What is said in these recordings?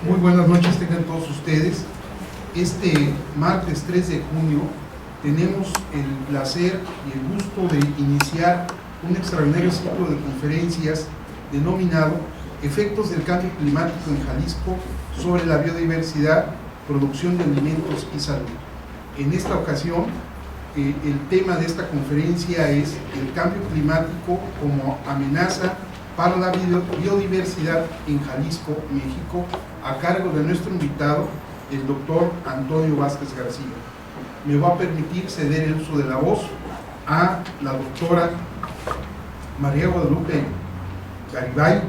Muy buenas noches tengan todos ustedes. Este martes 3 de junio tenemos el placer y el gusto de iniciar un extraordinario ciclo de conferencias denominado Efectos del cambio climático en Jalisco sobre la biodiversidad, producción de alimentos y salud. En esta ocasión, el tema de esta conferencia es el cambio climático como amenaza para la biodiversidad en Jalisco, México, a cargo de nuestro invitado, el doctor Antonio Vázquez García. Me va a permitir ceder el uso de la voz a la doctora María Guadalupe Garibay,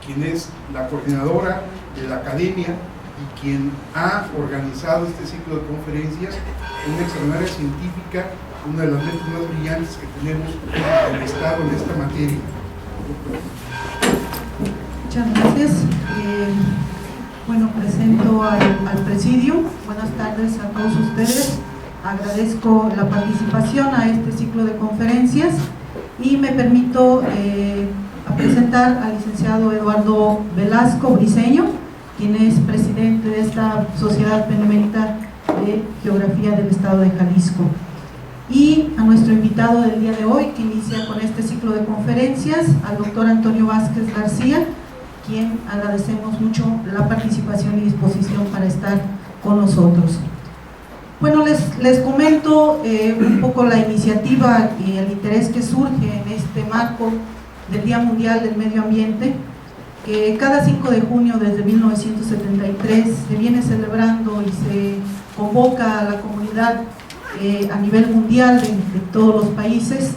quien es la coordinadora de la academia y quien ha organizado este ciclo de conferencias, una extraordinaria científica, una de las mentes más brillantes que tenemos en el Estado en esta materia. Muchas gracias. Bueno, presento al presidio. Buenas tardes a todos ustedes. Agradezco la participación a este ciclo de conferencias y me permito presentar al licenciado Eduardo Velasco Briceño, quien es presidente de esta Sociedad Benemérita de Geografía del Estado de Jalisco, y a nuestro invitado del día de hoy, que inicia con este ciclo de conferencias, al doctor Antonio Vázquez García, quien agradecemos mucho la participación y disposición para estar con nosotros. Bueno, les comento un poco la iniciativa y el interés que surge en este marco del Día Mundial del Medio Ambiente, que cada 5 de junio desde 1973 se viene celebrando y se convoca a la comunidad a nivel mundial de todos los países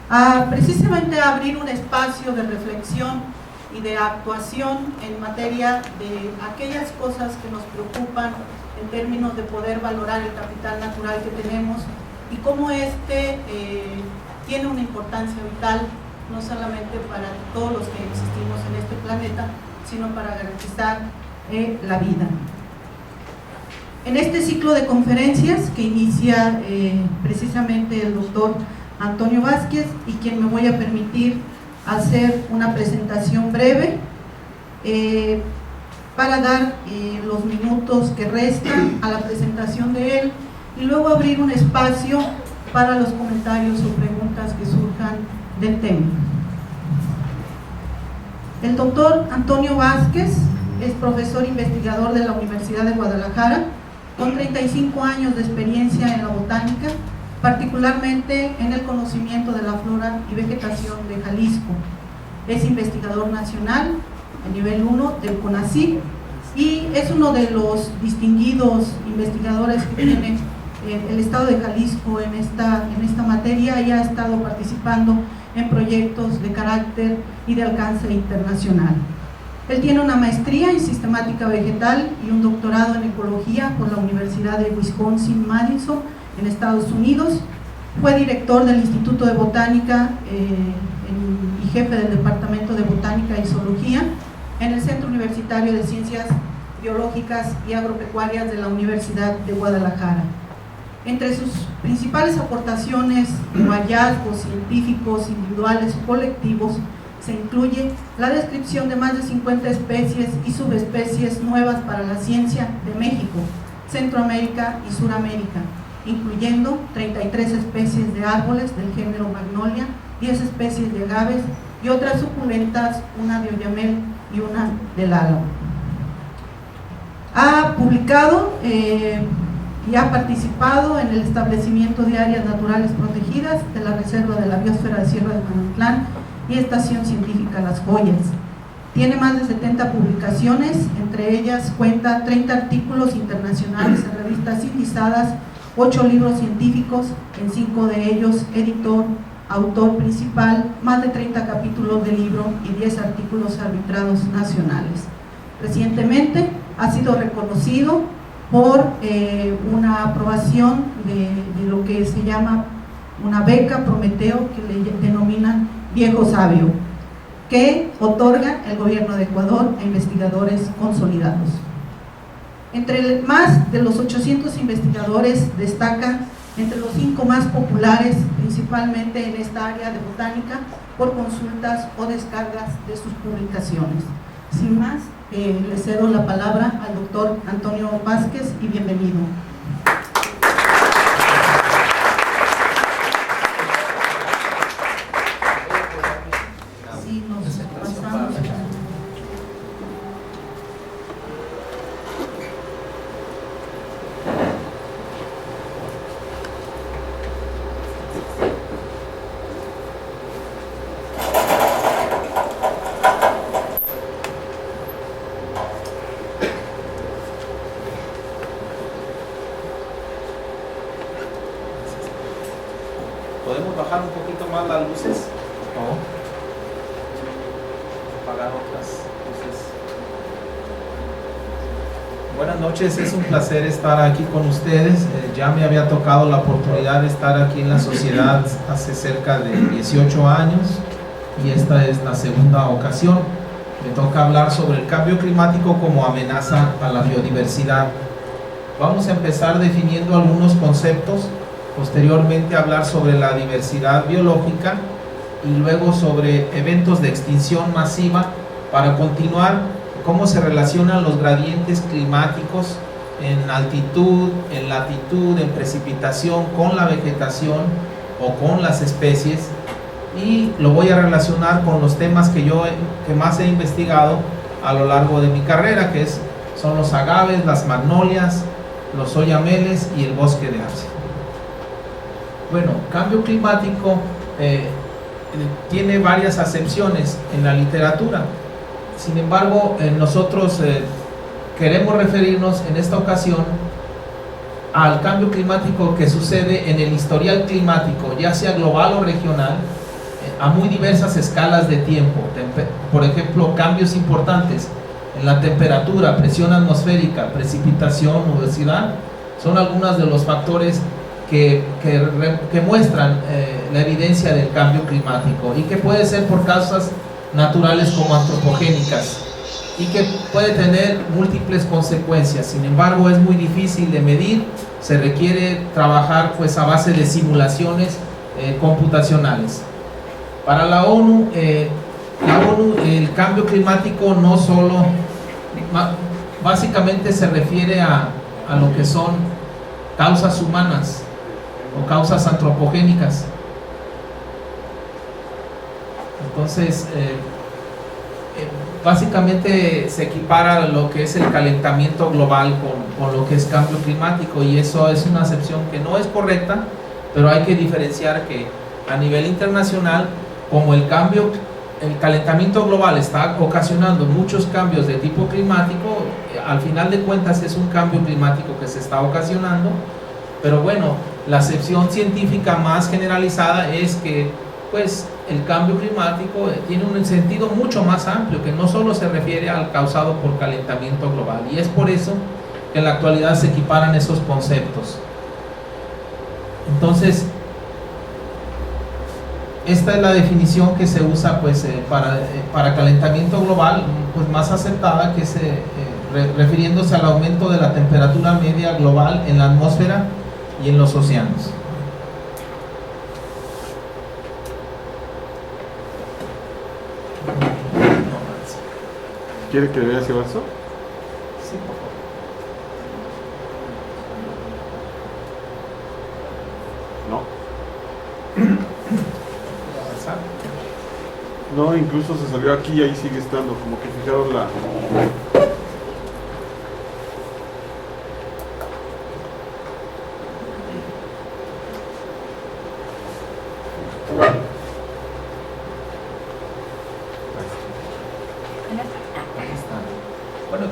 a precisamente abrir un espacio de reflexión y de actuación en materia de aquellas cosas que nos preocupan en términos de poder valorar el capital natural que tenemos y cómo tiene una importancia vital, no solamente para todos los que existimos en este planeta, sino para garantizar la vida. En este ciclo de conferencias que inicia precisamente el doctor Antonio Vázquez, y quien me voy a permitir hacer una presentación breve para dar los minutos que restan a la presentación de él y luego abrir un espacio para los comentarios o preguntas que surjan del tema. El doctor Antonio Vázquez es profesor investigador de la Universidad de Guadalajara, con 35 años de experiencia en la botánica, particularmente en el conocimiento de la flora y vegetación de Jalisco. Es investigador nacional a nivel 1 del CONACYT y es uno de los distinguidos investigadores que tiene el Estado de Jalisco en esta materia, y ha estado participando en proyectos de carácter y de alcance internacional. Él tiene una maestría en sistemática vegetal y un doctorado en ecología por la Universidad de Wisconsin-Madison en Estados Unidos. Fue director del Instituto de Botánica y jefe del Departamento de Botánica y Zoología en el Centro Universitario de Ciencias Biológicas y Agropecuarias de la Universidad de Guadalajara. Entre sus principales aportaciones o hallazgos científicos individuales o colectivos se incluye la descripción de más de 50 especies y subespecies nuevas para la ciencia de México, Centroamérica y Suramérica, incluyendo 33 especies de árboles del género Magnolia, 10 especies de agaves y otras suculentas, una de oyamel y una del álamo. Ha publicado y ha participado en el establecimiento de áreas naturales protegidas de la Reserva de la Biosfera de Sierra de Manantlán y Estación Científica Las Joyas. Tiene más de 70 publicaciones, entre ellas cuenta 30 artículos internacionales en revistas indizadas, 8 libros científicos, en 5 de ellos editor, autor principal, más de 30 capítulos de libro y 10 artículos arbitrados nacionales. Recientemente ha sido reconocido por una aprobación de lo que se llama una beca Prometeo, que le denominan Viejo Sabio, que otorga el gobierno de Ecuador a investigadores consolidados. Entre más de los 800 investigadores destacan entre los 5 más populares, principalmente en esta área de botánica, por consultas o descargas de sus publicaciones. Sin más, le cedo la palabra al doctor Antonio Vázquez y bienvenido. Sí, nos pasamos. ¿Podemos bajar un poquito más las luces? No. Apagar otras luces. Buenas noches, es un placer estar aquí con ustedes. Ya me había tocado la oportunidad de estar aquí en la sociedad hace cerca de 18 años y esta es la segunda ocasión. Me toca hablar sobre el cambio climático como amenaza a la biodiversidad. Vamos a empezar definiendo algunos conceptos, posteriormente hablar sobre la diversidad biológica y luego sobre eventos de extinción masiva para continuar cómo se relacionan los gradientes climáticos en altitud, en latitud, en precipitación con la vegetación o con las especies, y lo voy a relacionar con los temas que más he investigado a lo largo de mi carrera, que son los agaves, las magnolias, los oyameles y el bosque de arce. Bueno, cambio climático tiene varias acepciones en la literatura. Sin embargo, nosotros queremos referirnos en esta ocasión al cambio climático que sucede en el historial climático, ya sea global o regional, a muy diversas escalas de tiempo. Por ejemplo, cambios importantes en la temperatura, presión atmosférica, precipitación, nubosidad, son algunos de los factores que muestran la evidencia del cambio climático, y que puede ser por causas naturales como antropogénicas, y que puede tener múltiples consecuencias. Sin embargo, es muy difícil de medir, se requiere trabajar pues a base de simulaciones computacionales. Para la ONU, el cambio climático no solo, básicamente se refiere a lo que son causas humanas o causas antropogénicas. Entonces, básicamente se equipara lo que es el calentamiento global con lo que es cambio climático, y eso es una acepción que no es correcta, pero hay que diferenciar que a nivel internacional, como el calentamiento global está ocasionando muchos cambios de tipo climático, al final de cuentas es un cambio climático que se está ocasionando. Pero bueno, la acepción científica más generalizada es que pues el cambio climático tiene un sentido mucho más amplio, que no solo se refiere al causado por calentamiento global, y es por eso que en la actualidad se equiparan esos conceptos. Entonces, esta es la definición que se usa pues para calentamiento global, pues más aceptada, que es refiriéndose al aumento de la temperatura media global en la atmósfera y en los océanos. ¿Quiere que le vea ese vaso? Sí, por favor. No. No, incluso se salió aquí y ahí sigue estando, como que fijaron la... Bueno,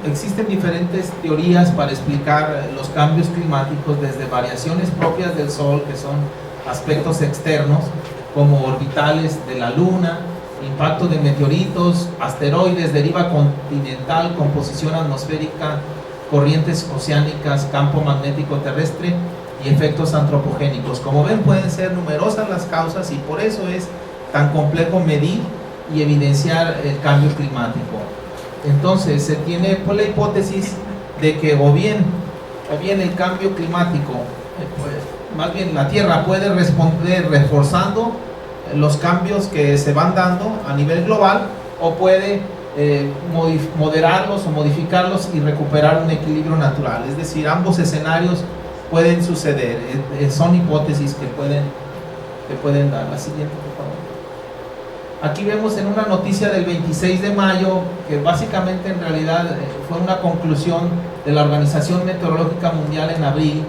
existen diferentes teorías para explicar los cambios climáticos, desde variaciones propias del Sol, que son aspectos externos, como orbitales de la Luna, impacto de meteoritos, asteroides, deriva continental, composición atmosférica, corrientes oceánicas, campo magnético terrestre y efectos antropogénicos. Como ven, pueden ser numerosas las causas, y por eso es tan complejo medir y evidenciar el cambio climático. Entonces se tiene pues la hipótesis de que o bien el cambio climático, pues, más bien la Tierra puede responder reforzando los cambios que se van dando a nivel global, o puede moderarlos o modificarlos y recuperar un equilibrio natural. Es decir, ambos escenarios pueden suceder, son hipótesis que pueden dar. La siguiente, por favor. Aquí vemos en una noticia del 26 de mayo, que básicamente en realidad fue una conclusión de la Organización Meteorológica Mundial en abril,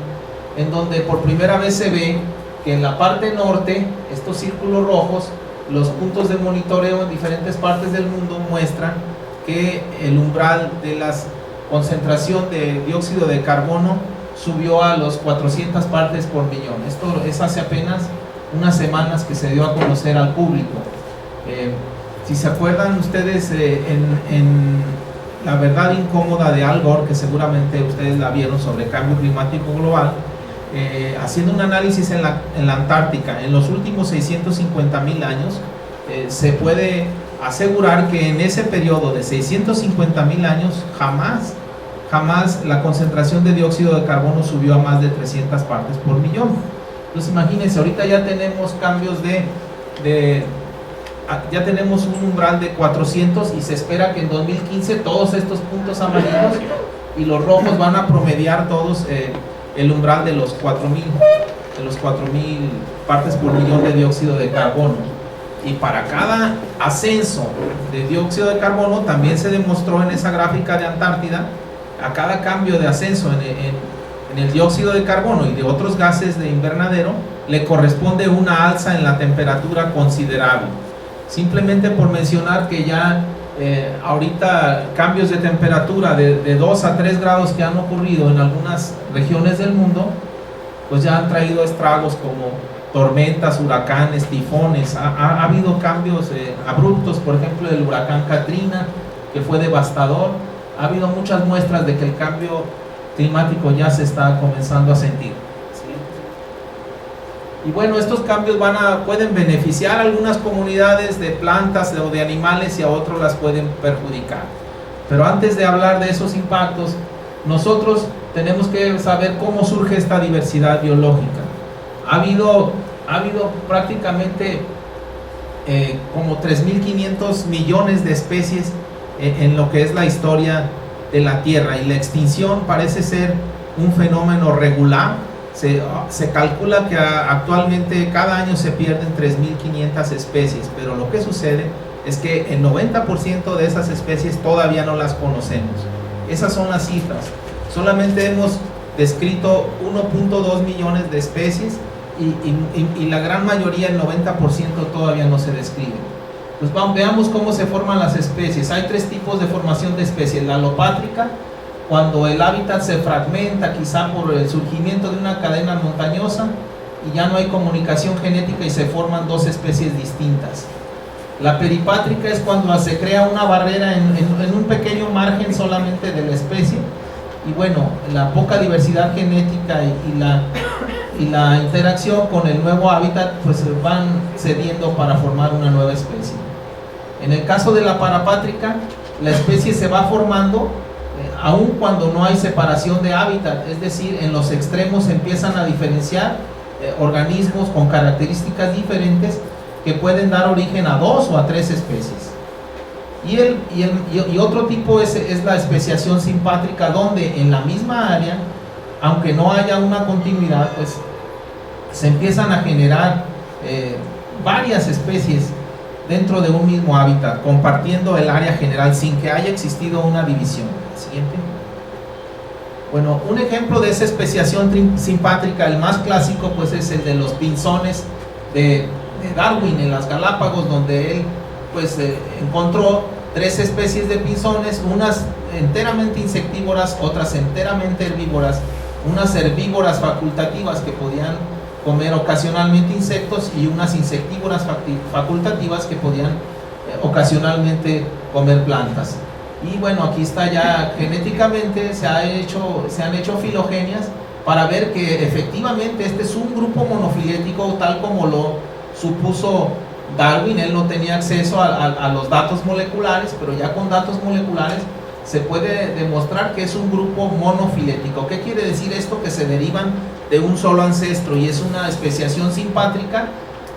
en donde por primera vez se ve que en la parte norte, estos círculos rojos, los puntos de monitoreo en diferentes partes del mundo muestran que el umbral de la concentración de dióxido de carbono subió a los 400 partes por millón. Esto es hace apenas unas semanas que se dio a conocer al público. Si se acuerdan ustedes en La verdad incómoda de Al Gore, que seguramente ustedes la vieron, sobre cambio climático global, haciendo un análisis en la Antártica, en los últimos 650.000 años, se puede asegurar que en ese periodo de 650.000 años jamás la concentración de dióxido de carbono subió a más de 300 partes por millón. Entonces imagínense, ahorita ya tenemos cambios ya tenemos un umbral de 400 y se espera que en 2015 todos estos puntos amarillos y los rojos van a promediar todos el umbral de los 4.000 partes por millón de dióxido de carbono. Y para cada ascenso de dióxido de carbono, también se demostró en esa gráfica de Antártida, a cada cambio de ascenso en el dióxido de carbono y de otros gases de invernadero, le corresponde una alza en la temperatura considerable. Simplemente por mencionar que ya ahorita cambios de temperatura de 2 a 3 grados que han ocurrido en algunas regiones del mundo, pues ya han traído estragos como tormentas, huracanes, tifones. Ha habido cambios abruptos, por ejemplo el huracán Katrina, que fue devastador. Ha habido muchas muestras de que el cambio climático ya se está comenzando a sentir. Y bueno, estos cambios pueden beneficiar a algunas comunidades de plantas o de animales y a otros las pueden perjudicar. Pero antes de hablar de esos impactos, nosotros tenemos que saber cómo surge esta diversidad biológica. Ha habido prácticamente como 3.500 millones de especies en lo que es la historia de la Tierra, y la extinción parece ser un fenómeno regular. Se calcula que actualmente cada año se pierden 3.500 especies, pero lo que sucede es que el 90% de esas especies todavía no las conocemos. Esas son las cifras. Solamente hemos descrito 1.2 millones de especies y la gran mayoría, el 90%, todavía no se describe. Pues veamos cómo se forman las especies. Hay 3 tipos de formación de especies: la alopátrica, cuando el hábitat se fragmenta quizá por el surgimiento de una cadena montañosa y ya no hay comunicación genética y se forman 2 especies distintas. La peripátrica es cuando se crea una barrera en un pequeño margen solamente de la especie, y bueno, la poca diversidad genética y la interacción con el nuevo hábitat pues van cediendo para formar una nueva especie. En el caso de la parapátrica, la especie se va formando aun cuando no hay separación de hábitat, es decir, en los extremos se empiezan a diferenciar organismos con características diferentes que pueden dar origen a 2 o a 3 especies. Y otro tipo es la especiación simpátrica, donde en la misma área, aunque no haya una continuidad, pues se empiezan a generar varias especies dentro de un mismo hábitat, compartiendo el área general sin que haya existido una división. Siguiente. Bueno, un ejemplo de esa especiación simpátrica, el más clásico, pues es el de los pinzones de Darwin en las Galápagos, donde él pues encontró 3 especies de pinzones, unas enteramente insectívoras, otras enteramente herbívoras, unas herbívoras facultativas que podían comer ocasionalmente insectos y unas insectívoras facultativas que podían ocasionalmente comer plantas. Y bueno, aquí está ya genéticamente, se han hecho filogenias para ver que efectivamente este es un grupo monofilético tal como lo supuso Darwin. Él no tenía acceso a los datos moleculares, pero ya con datos moleculares se puede demostrar que es un grupo monofilético. ¿Qué quiere decir esto? Que se derivan de un solo ancestro, y es una especiación simpátrica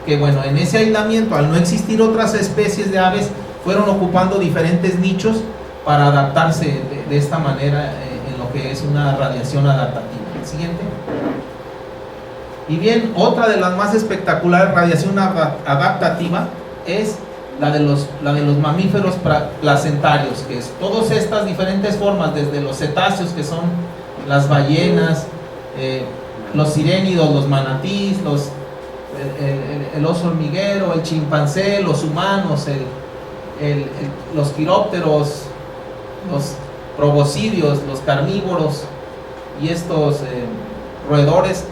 que, bueno, en ese aislamiento, al no existir otras especies de aves fueron ocupando diferentes nichos para adaptarse de esta manera en lo que es una radiación adaptativa. El siguiente. Y bien, otra de las más espectaculares radiación adaptativa es la de los mamíferos placentarios, que es todas estas diferentes formas, desde los cetáceos, que son las ballenas, los sirénidos, los manatís, el oso hormiguero, el chimpancé, los humanos, los quirópteros, los proboscidios, los carnívoros y estos roedores.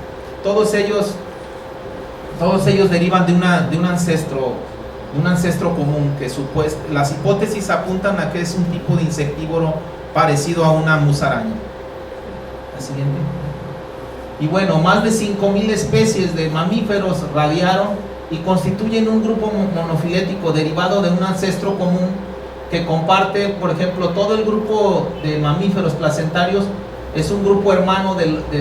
Todos ellos derivan de un ancestro común, que las hipótesis apuntan a que es un tipo de insectívoro parecido a una musaraña. La siguiente. Y bueno, más de 5.000 especies de mamíferos radiaron y constituyen un grupo monofilético derivado de un ancestro común que comparte, por ejemplo, todo el grupo de mamíferos placentarios es un grupo hermano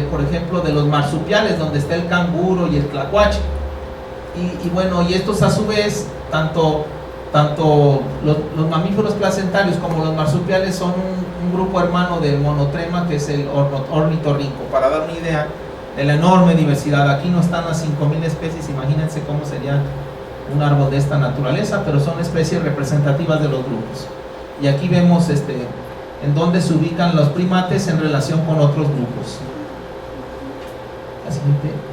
por ejemplo, de los marsupiales, donde está el canguro y el tlacuache. Y bueno, y estos a su vez, tanto los mamíferos placentarios como los marsupiales son un grupo hermano del monotrema, que es el ornitorrinco. Para dar una idea de la enorme diversidad, aquí no están las 5.000 especies, imagínense cómo sería un árbol de esta naturaleza, pero son especies representativas de los grupos. Y aquí vemos en dónde se ubican los primates en relación con otros grupos.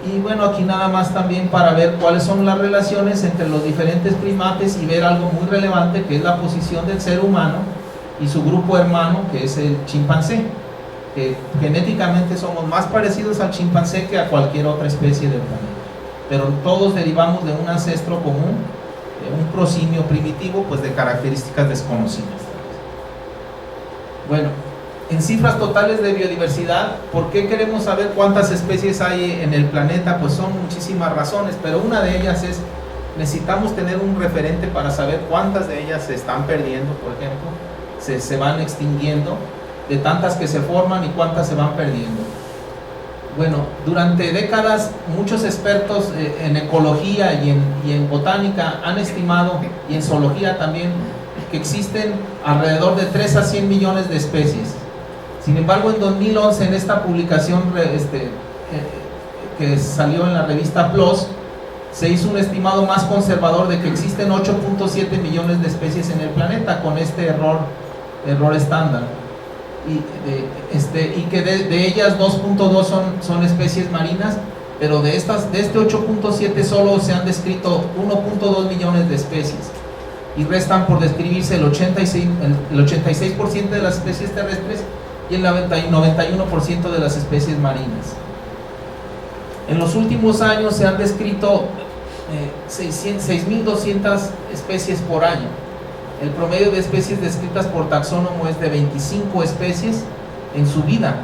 Y bueno, aquí nada más también para ver cuáles son las relaciones entre los diferentes primates y ver algo muy relevante, que es la posición del ser humano y su grupo hermano, que es el chimpancé, que genéticamente somos más parecidos al chimpancé que a cualquier otra especie del planeta, pero todos derivamos de un ancestro común, de un prosimio primitivo, pues de características desconocidas. Bueno, en cifras totales de biodiversidad, ¿por qué queremos saber cuántas especies hay en el planeta? Pues son muchísimas razones, pero una de ellas es, necesitamos tener un referente para saber cuántas de ellas se están perdiendo, por ejemplo, se van extinguiendo, de tantas que se forman y cuántas se van perdiendo. Bueno, durante décadas muchos expertos en ecología y en botánica han estimado, y en zoología también, que existen alrededor de 3 a 100 millones de especies. Sin embargo, en 2011, en esta publicación que salió en la revista PLOS, se hizo un estimado más conservador de que existen 8.7 millones de especies en el planeta, con este error estándar. Y que de ellas 2.2 son especies marinas, pero de este 8.7 solo se han descrito 1.2 millones de especies, y restan por describirse el 86% de las especies terrestres y el 91% de las especies marinas. En los últimos años se han descrito 6.200 especies por año. El promedio de especies descritas por taxónomo es de 25 especies en su vida,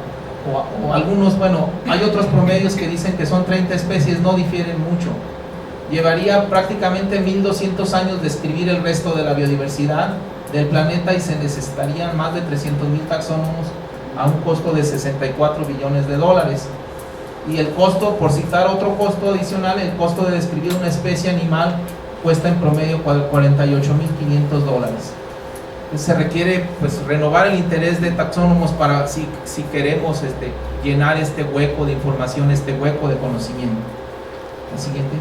o algunos, bueno, hay otros promedios que dicen que son 30 especies, no difieren mucho. Llevaría prácticamente 1.200 años describir el resto de la biodiversidad del planeta, y se necesitarían más de 300.000 taxónomos a un costo de $64 billones. Y el costo, por citar otro costo adicional, el costo de describir una especie animal cuesta en promedio $48.500. Se requiere, pues, renovar el interés de taxónomos para si queremos llenar este hueco de información, este hueco de conocimiento. El siguiente.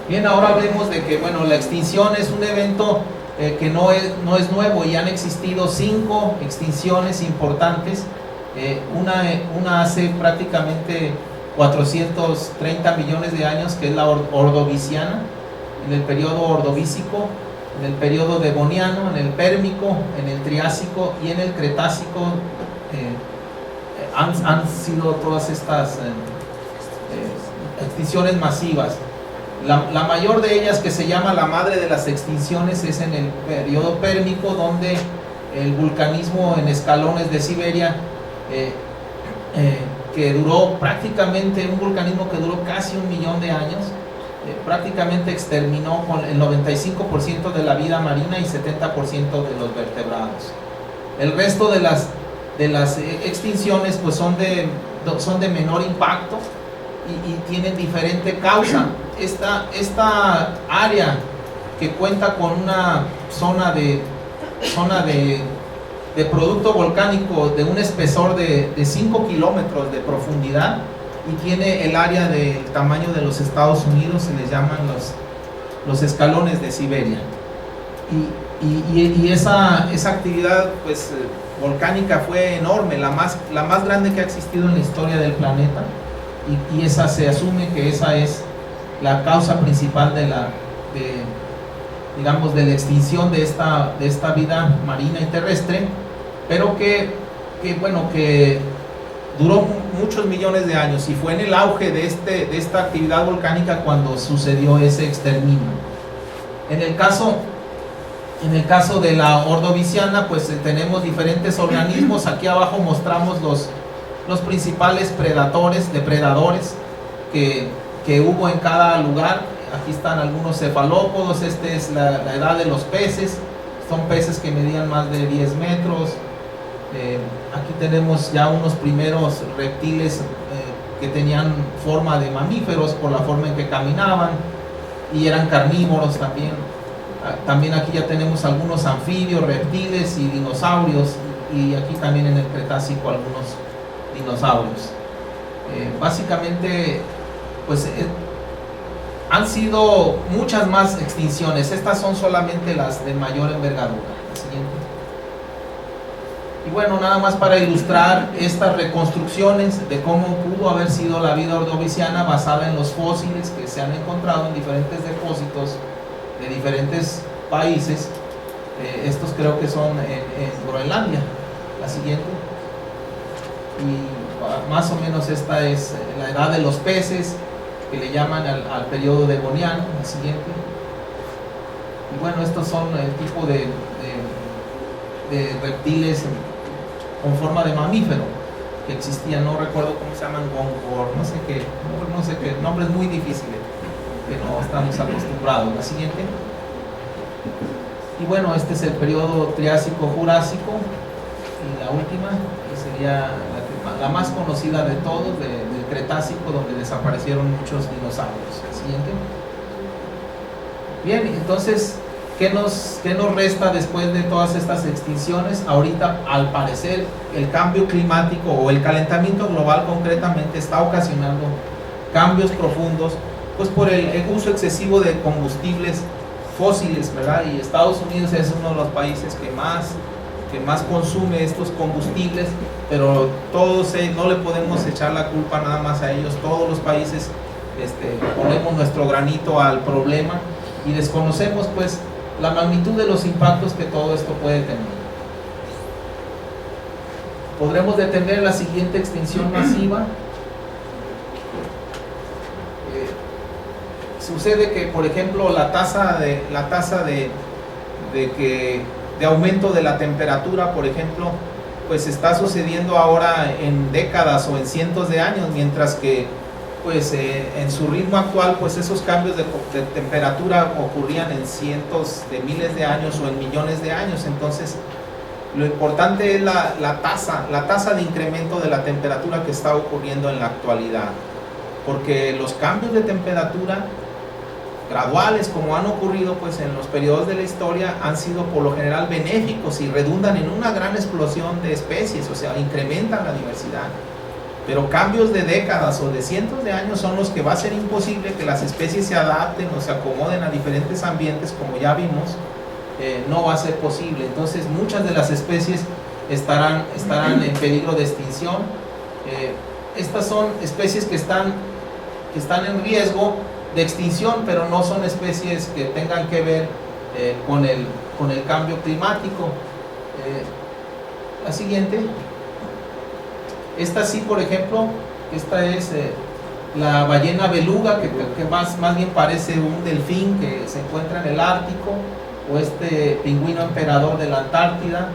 Bien, ahora hablemos de que, bueno, la extinción es un evento que no es nuevo, y han existido 5 extinciones importantes. Una hace prácticamente 430 millones de años, que es la ordoviciana, en el periodo ordovícico, en el periodo devoniano, en el pérmico, en el triásico y en el cretácico. Han sido todas estas extinciones masivas. La mayor de ellas, que se llama la madre de las extinciones, es en el periodo pérmico, donde el vulcanismo en escalones de Siberia, que duró prácticamente, un vulcanismo que duró casi 1 millón de años, prácticamente exterminó con el 95% de la vida marina y 70% de los vertebrados. El resto de las extinciones, pues, son de menor impacto y tienen diferente causa. Esta área, que cuenta con una zona de producto volcánico de un espesor de 5 kilómetros de profundidad, y tiene el área del tamaño de los Estados Unidos, se les llaman los escalones de Siberia. Y esa actividad pues volcánica fue enorme, la más grande que ha existido en la historia del planeta, y esa se asume que esa es la causa principal de la extinción de esta vida marina y terrestre, pero que duró muchos millones de años, y fue en el auge de esta actividad volcánica cuando sucedió ese exterminio. En el caso de la Ordoviciana, pues tenemos diferentes organismos. Aquí abajo mostramos los principales depredadores que hubo en cada lugar. Aquí están algunos cefalópodos. Esta es la edad de los peces, son peces que medían más de 10 metros. Aquí tenemos ya unos primeros reptiles que tenían forma de mamíferos por la forma en que caminaban, y eran carnívoros también. También aquí ya tenemos algunos anfibios, reptiles y dinosaurios, y aquí también en el Cretácico algunos dinosaurios. Básicamente pues han sido muchas más extinciones. Estas son solamente las de mayor envergadura. La siguiente. Y bueno, nada más para ilustrar estas reconstrucciones de cómo pudo haber sido la vida ordoviciana basada en los fósiles que se han encontrado en diferentes depósitos de diferentes países. Estos creo que son en Groenlandia. La siguiente. Y más o menos esta es la edad de los peces, que le llaman al periodo devoniano. La siguiente. Y bueno, estos son el tipo de reptiles con forma de mamífero que existían. No recuerdo cómo se llaman, gongor, no sé qué, nombres muy difíciles que no estamos acostumbrados. La siguiente. Y bueno, este es el periodo Triásico-Jurásico, y la última, que sería la más conocida de todos, del Cretácico, donde desaparecieron muchos dinosaurios. La siguiente. Bien, entonces, ¿qué nos resta después de todas estas extinciones? Ahorita, al parecer, el cambio climático o el calentamiento global concretamente está ocasionando cambios profundos, pues por el uso excesivo de combustibles fósiles, ¿verdad? Y Estados Unidos es uno de los países que más consume estos combustibles, pero no le podemos echar la culpa nada más a ellos. Todos los países ponemos nuestro granito al problema, y desconocemos pues la magnitud de los impactos que todo esto puede tener. ¿Podremos detener la siguiente extinción masiva? Sucede que, por ejemplo, la tasa de aumento de la temperatura, por ejemplo, pues está sucediendo ahora en décadas o en cientos de años, mientras que pues en su ritmo actual, pues esos cambios de temperatura ocurrían en cientos de miles de años o en millones de años. Entonces lo importante es la tasa de incremento de la temperatura que está ocurriendo en la actualidad, porque los cambios de temperatura graduales, como han ocurrido pues en los periodos de la historia, han sido por lo general benéficos y redundan en una gran explosión de especies, o sea, incrementan la diversidad. Pero cambios de décadas o de cientos de años son los que va a ser imposible que las especies se adapten o se acomoden a diferentes ambientes, como ya vimos. No va a ser posible. Entonces muchas de las especies estarán en peligro de extinción. Estas son especies que están en riesgo de extinción, pero no son especies que tengan que ver con el cambio climático. La siguiente. Esta sí, por ejemplo, esta es la ballena beluga, que más bien parece un delfín que se encuentra en el Ártico, o este pingüino emperador de la Antártida,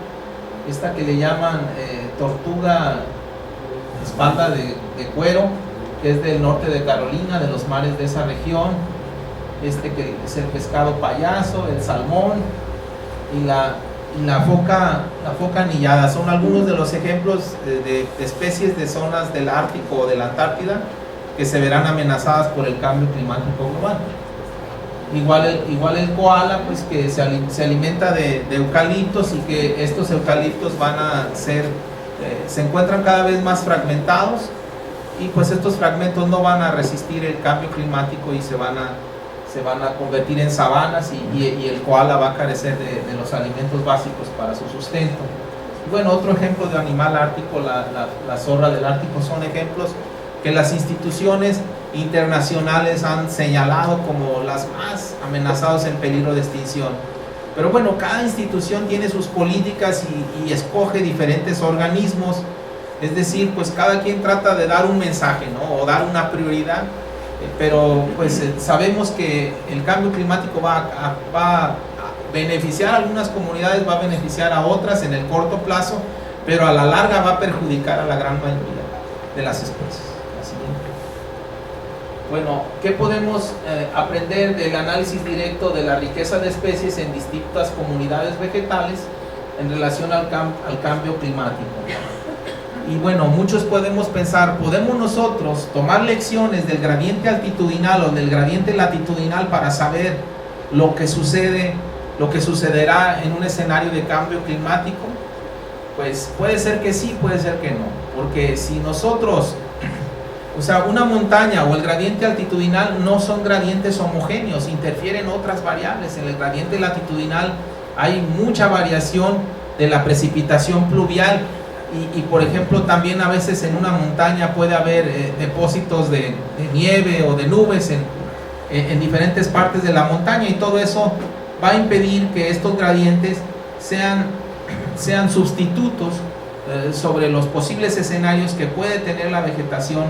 esta que le llaman tortuga espalda de cuero, que es del norte de Carolina, de los mares de esa región, que es el pescado payaso, el salmón y la foca anillada. Son algunos de los ejemplos de especies de zonas del Ártico o de la Antártida que se verán amenazadas por el cambio climático global. igual el koala, pues que se alimenta de eucaliptos, y que estos eucaliptos van a ser, se encuentran cada vez más fragmentados, y pues estos fragmentos no van a resistir el cambio climático y se van a convertir en sabanas, y el koala va a carecer de los alimentos básicos para su sustento. Bueno, otro ejemplo de animal ártico, la zorra del Ártico, son ejemplos que las instituciones internacionales han señalado como las más amenazadas, en peligro de extinción. Pero bueno, cada institución tiene sus políticas y escoge diferentes organismos, es decir, pues cada quien trata de dar un mensaje, ¿no? O dar una prioridad, pero pues sabemos que el cambio climático va a beneficiar a algunas comunidades, va a beneficiar a otras en el corto plazo, pero a la larga va a perjudicar a la gran mayoría de las especies. Bueno, ¿qué podemos aprender del análisis directo de la riqueza de especies en distintas comunidades vegetales en relación al cambio climático? Y bueno, muchos podemos pensar, ¿podemos nosotros tomar lecciones del gradiente altitudinal o del gradiente latitudinal para saber lo que sucederá en un escenario de cambio climático? Pues puede ser que sí, puede ser que no, porque si nosotros, o sea, una montaña o el gradiente altitudinal no son gradientes homogéneos, interfieren otras variables. En el gradiente latitudinal hay mucha variación de la precipitación pluvial, y por ejemplo también a veces en una montaña puede haber depósitos de nieve o de nubes en diferentes partes de la montaña, y todo eso va a impedir que estos gradientes sean sustitutos sobre los posibles escenarios que puede tener la vegetación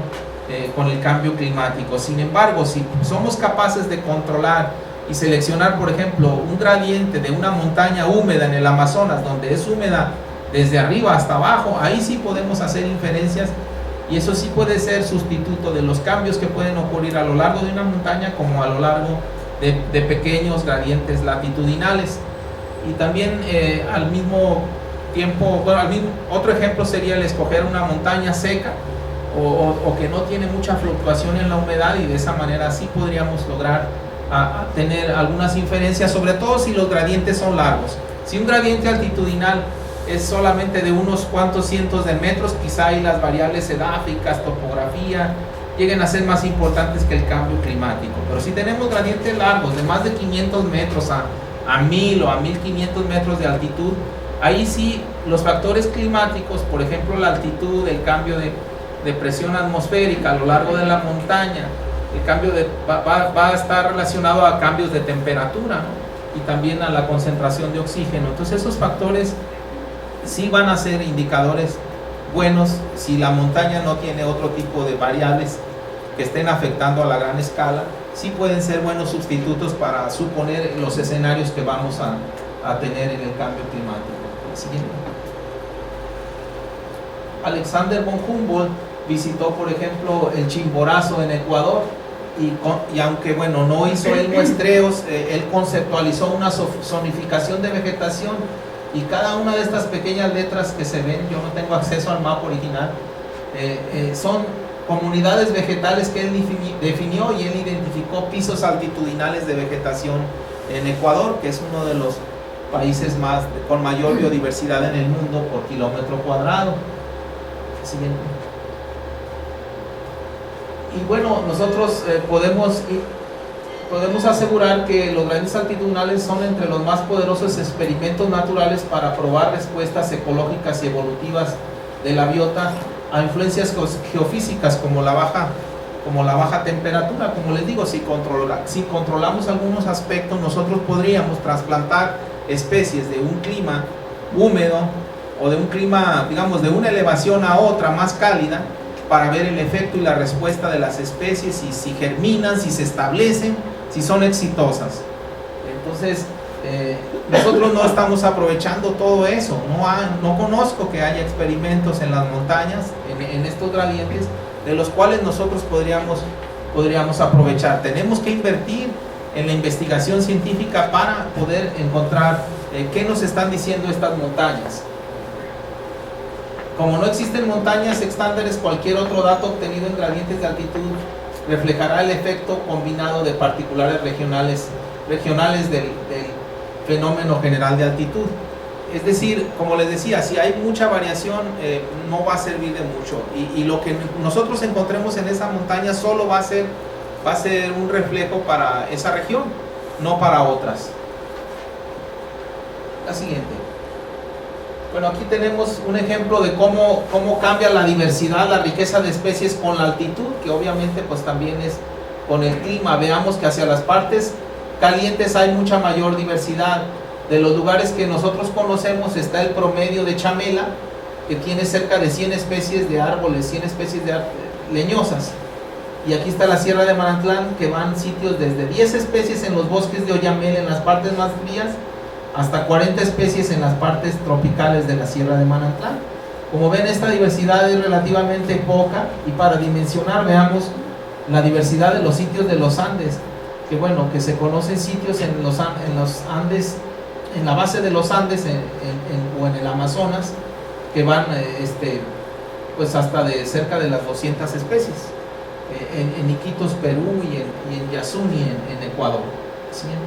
con el cambio climático. Sin embargo, si somos capaces de controlar y seleccionar, por ejemplo, un gradiente de una montaña húmeda en el Amazonas, donde es húmeda desde arriba hasta abajo, ahí sí podemos hacer inferencias, y eso sí puede ser sustituto de los cambios que pueden ocurrir a lo largo de una montaña como a lo largo de pequeños gradientes latitudinales. Y también al mismo tiempo, bueno, otro ejemplo sería el escoger una montaña seca o que no tiene mucha fluctuación en la humedad, y de esa manera sí podríamos lograr tener algunas inferencias, sobre todo si los gradientes son largos. Si un gradiente altitudinal es solamente de unos cuantos cientos de metros, quizá ahí las variables edáficas, topografía, lleguen a ser más importantes que el cambio climático. Pero si tenemos gradientes largos de más de 500 metros a 1000 o a 1500 metros de altitud, ahí sí los factores climáticos, por ejemplo la altitud, el cambio de presión atmosférica a lo largo de la montaña, el cambio va a estar relacionado a cambios de temperatura, ¿no? Y también a la concentración de oxígeno. Entonces esos factores sí van a ser indicadores buenos si la montaña no tiene otro tipo de variables que estén afectando a la gran escala. Sí pueden ser buenos sustitutos para suponer los escenarios que vamos a tener en el cambio climático. Siguiente. Alexander von Humboldt visitó, por ejemplo, el Chimborazo en Ecuador, y aunque bueno, no hizo él muestreos, él conceptualizó una zonificación de vegetación, y cada una de estas pequeñas letras que se ven, yo no tengo acceso al mapa original, son comunidades vegetales que él definió, y él identificó pisos altitudinales de vegetación en Ecuador, que es uno de los países con mayor biodiversidad en el mundo por kilómetro cuadrado. Siguiente. Y bueno, nosotros podemos asegurar que los gradientes altitudinales son entre los más poderosos experimentos naturales para probar respuestas ecológicas y evolutivas de la biota a influencias geofísicas como la baja temperatura. Como les digo, si controlamos algunos aspectos, nosotros podríamos trasplantar especies de un clima húmedo o de un clima, digamos, de una elevación a otra más cálida, para ver el efecto y la respuesta de las especies, y si germinan, si se establecen, si son exitosas. Entonces nosotros no estamos aprovechando todo eso. No conozco que haya experimentos en las montañas en estos gradientes de los cuales nosotros podríamos aprovechar. Tenemos que invertir en la investigación científica para poder encontrar qué nos están diciendo estas montañas. Como no existen montañas estándares, cualquier otro dato obtenido en gradientes de altitud reflejará el efecto combinado de particulares regionales regionales del fenómeno general de altitud. Es decir, como les decía, si hay mucha variación, no va a servir de mucho, y lo que nosotros encontremos en esa montaña solo va a ser un reflejo para esa región, no para otras. La siguiente. Bueno, aquí tenemos un ejemplo de cómo cambia la diversidad, la riqueza de especies con la altitud, que obviamente pues también es con el clima. Veamos que hacia las partes calientes hay mucha mayor diversidad. De los lugares que nosotros conocemos está el promedio de Chamela, que tiene cerca de 100 especies de árboles, 100 especies de leñosas. Y aquí está la Sierra de Manantlán, que van sitios desde 10 especies en los bosques de Oyamel en las partes más frías, hasta 40 especies en las partes tropicales de la Sierra de Manantlán. Como ven, esta diversidad es relativamente poca, y para dimensionar veamos la diversidad de los sitios de los Andes, que bueno, que se conocen sitios en los Andes, en la base de los Andes o en el Amazonas, que van pues hasta de cerca de las 200 especies, en Iquitos, Perú, y en Yasuni, en Ecuador. Siguiente.